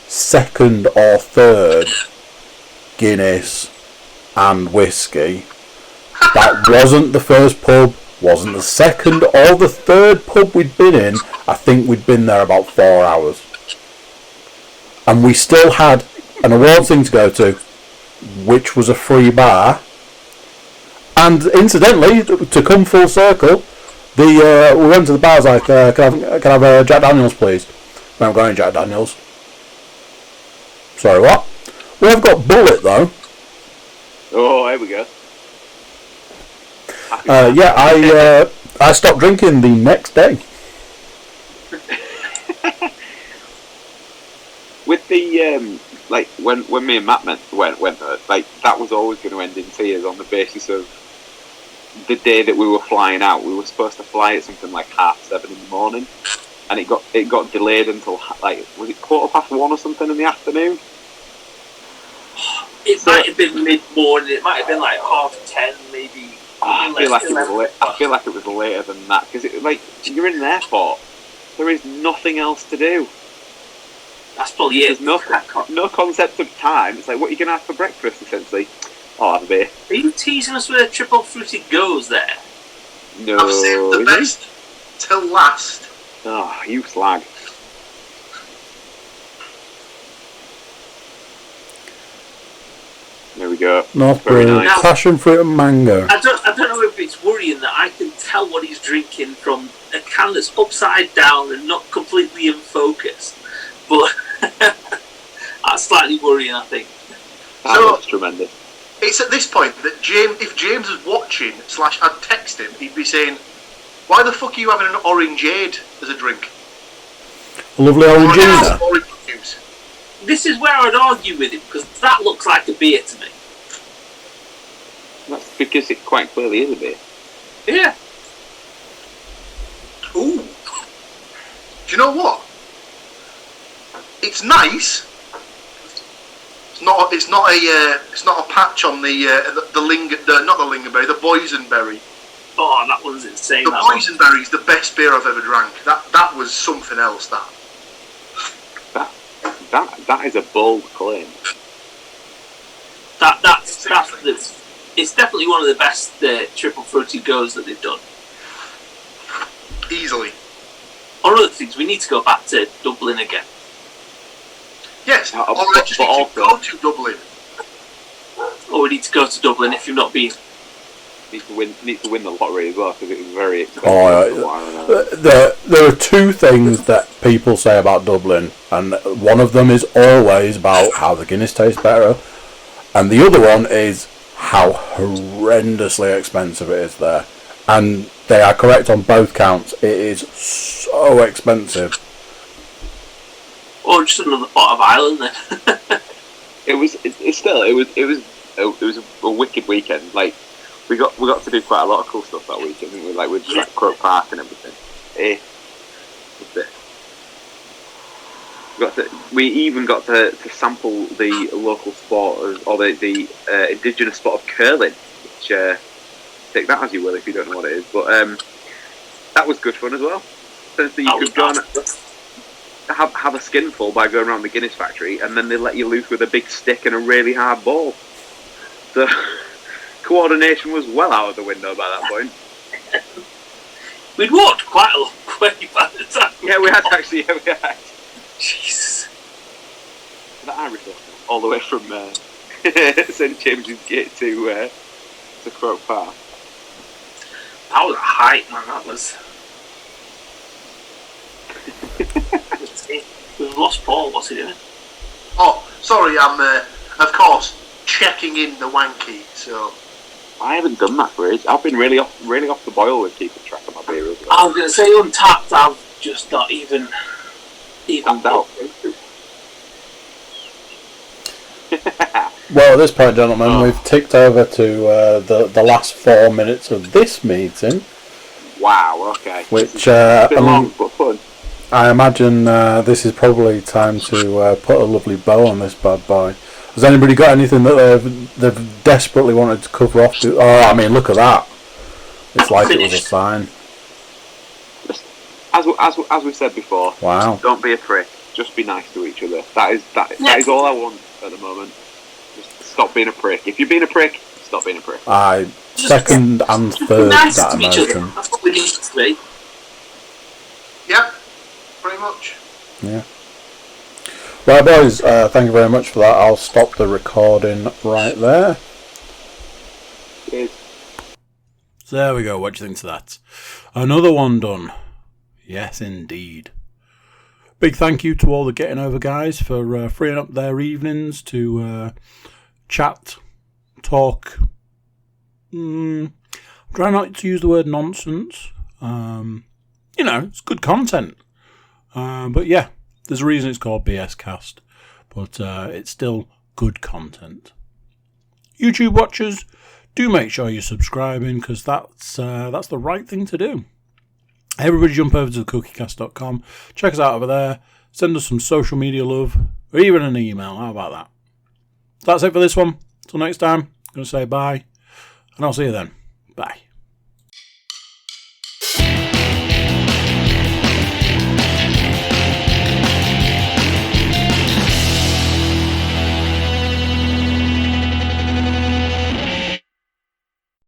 second or third Guinness and whiskey. That wasn't the first pub, wasn't the second or the third pub we'd been in. I think we'd been there about 4 hours. And we still had an awards thing to go to, which was a free bar. And incidentally, to come full circle, we went to the bar, I was like, can I have a Jack Daniels, please? We haven't got any Jack Daniels. Sorry, what? Well, I've got Bullet, though. Oh, here we go. I stopped drinking the next day. With the like when me and Matt went like, that was always going to end in tears on the basis of the day that we were flying out. We were supposed to fly at something like 7:30 in the morning, and it got delayed until, like, was it 1:15 or something in the afternoon? It might have been mid-morning. It might have been like 10:30, maybe. I feel like it was later than that, because like, you're in an airport. There is nothing else to do. That's probably it. There's no concept of time. It's like, what are you going to have for breakfast, essentially? I'll have a beer. Are you teasing us with a triple fruity goes there? No. I've saved the best till last. Oh, you slag. There we go. Northbury, nice. Passion fruit and mango. I don't know if it's worrying that I can tell what he's drinking from a can that's upside down and not completely in focus, but that's slightly worrying, I think. That's tremendous. It's at this point that if James was watching / I'd text him, he'd be saying, Why the fuck are you having an orangeade as a drink? A lovely orange ginger. Orange juice. This is where I'd argue with him, because that looks like a beer to me. That's because it quite clearly is a beer. Yeah. Ooh. Do you know what? It's nice. It's not a patch on the lingonberry, the boysenberry. Oh, that one's insane. The boysenberry is the best beer I've ever drank. That was something else. That is a bold claim. It's definitely one of the best triple fruity goes that they've done. Easily. One of the things, we need to go back to Dublin again. Yes, or I just need to go to Dublin. Or we need to go to Dublin if you've not been. Need to win the lottery as well, because it was very expensive. There are two things that people say about Dublin, and one of them is always about how the Guinness tastes better, and the other one is how horrendously expensive it is there. And they are correct on both counts. It is so expensive. Or just another part of Ireland then. It was a wicked weekend. Like, we got to do quite a lot of cool stuff that weekend, didn't we? Like, with Croke Park and everything. We even got to sample the local sport, or the indigenous sport of curling, which take that as you will if you don't know what it is. But that was good fun as well. Since you could go and have a skinful by going around the Guinness factory, and then they let you loose with a big stick and a really hard ball. So coordination was well out of the window by that point. We'd walked quite a long way by the time. Yeah, we had. Jesus. The Irish all the way from St James's Gate to Croke Park. That was a height, man. That was. We've lost Paul. What's he doing? Oh, sorry. I'm of course checking in the wanky. So I haven't done that for ages. I've been really off the boil with keeping track of my beer as well. I was going to say Untapped. I've just not even out. Well, at this point, gentlemen, we've ticked over to the last 4 minutes of this meeting. Wow, okay. Which, long, but fun. I imagine this is probably time to put a lovely bow on this bad boy. Has anybody got anything that they've desperately wanted to cover off? Oh, I mean, look at that. It's like it was a sign. As we said before, wow. Don't be a prick. Just be nice to each other. That is all I want at the moment. Just stop being a prick. If you're being a prick, stop being a prick. I second and third that emotion. That's what we need to be. Yep, pretty much. Yeah. Well, boys, thank you very much for that. I'll stop the recording right there. Cheers. So there we go. What do you think of that? Another one done. Yes, indeed. Big thank you to all the Getting Over guys for freeing up their evenings to chat, talk. Try not to use the word nonsense. It's good content. But yeah, there's a reason it's called BScast. But it's still good content. YouTube watchers, do make sure you're subscribing, because that's the right thing to do. Everybody jump over to thecookiecast.com, check us out over there, send us some social media love, or even an email. How about that? That's it for this one. Till next time, I'm going to say bye, and I'll see you then. Bye.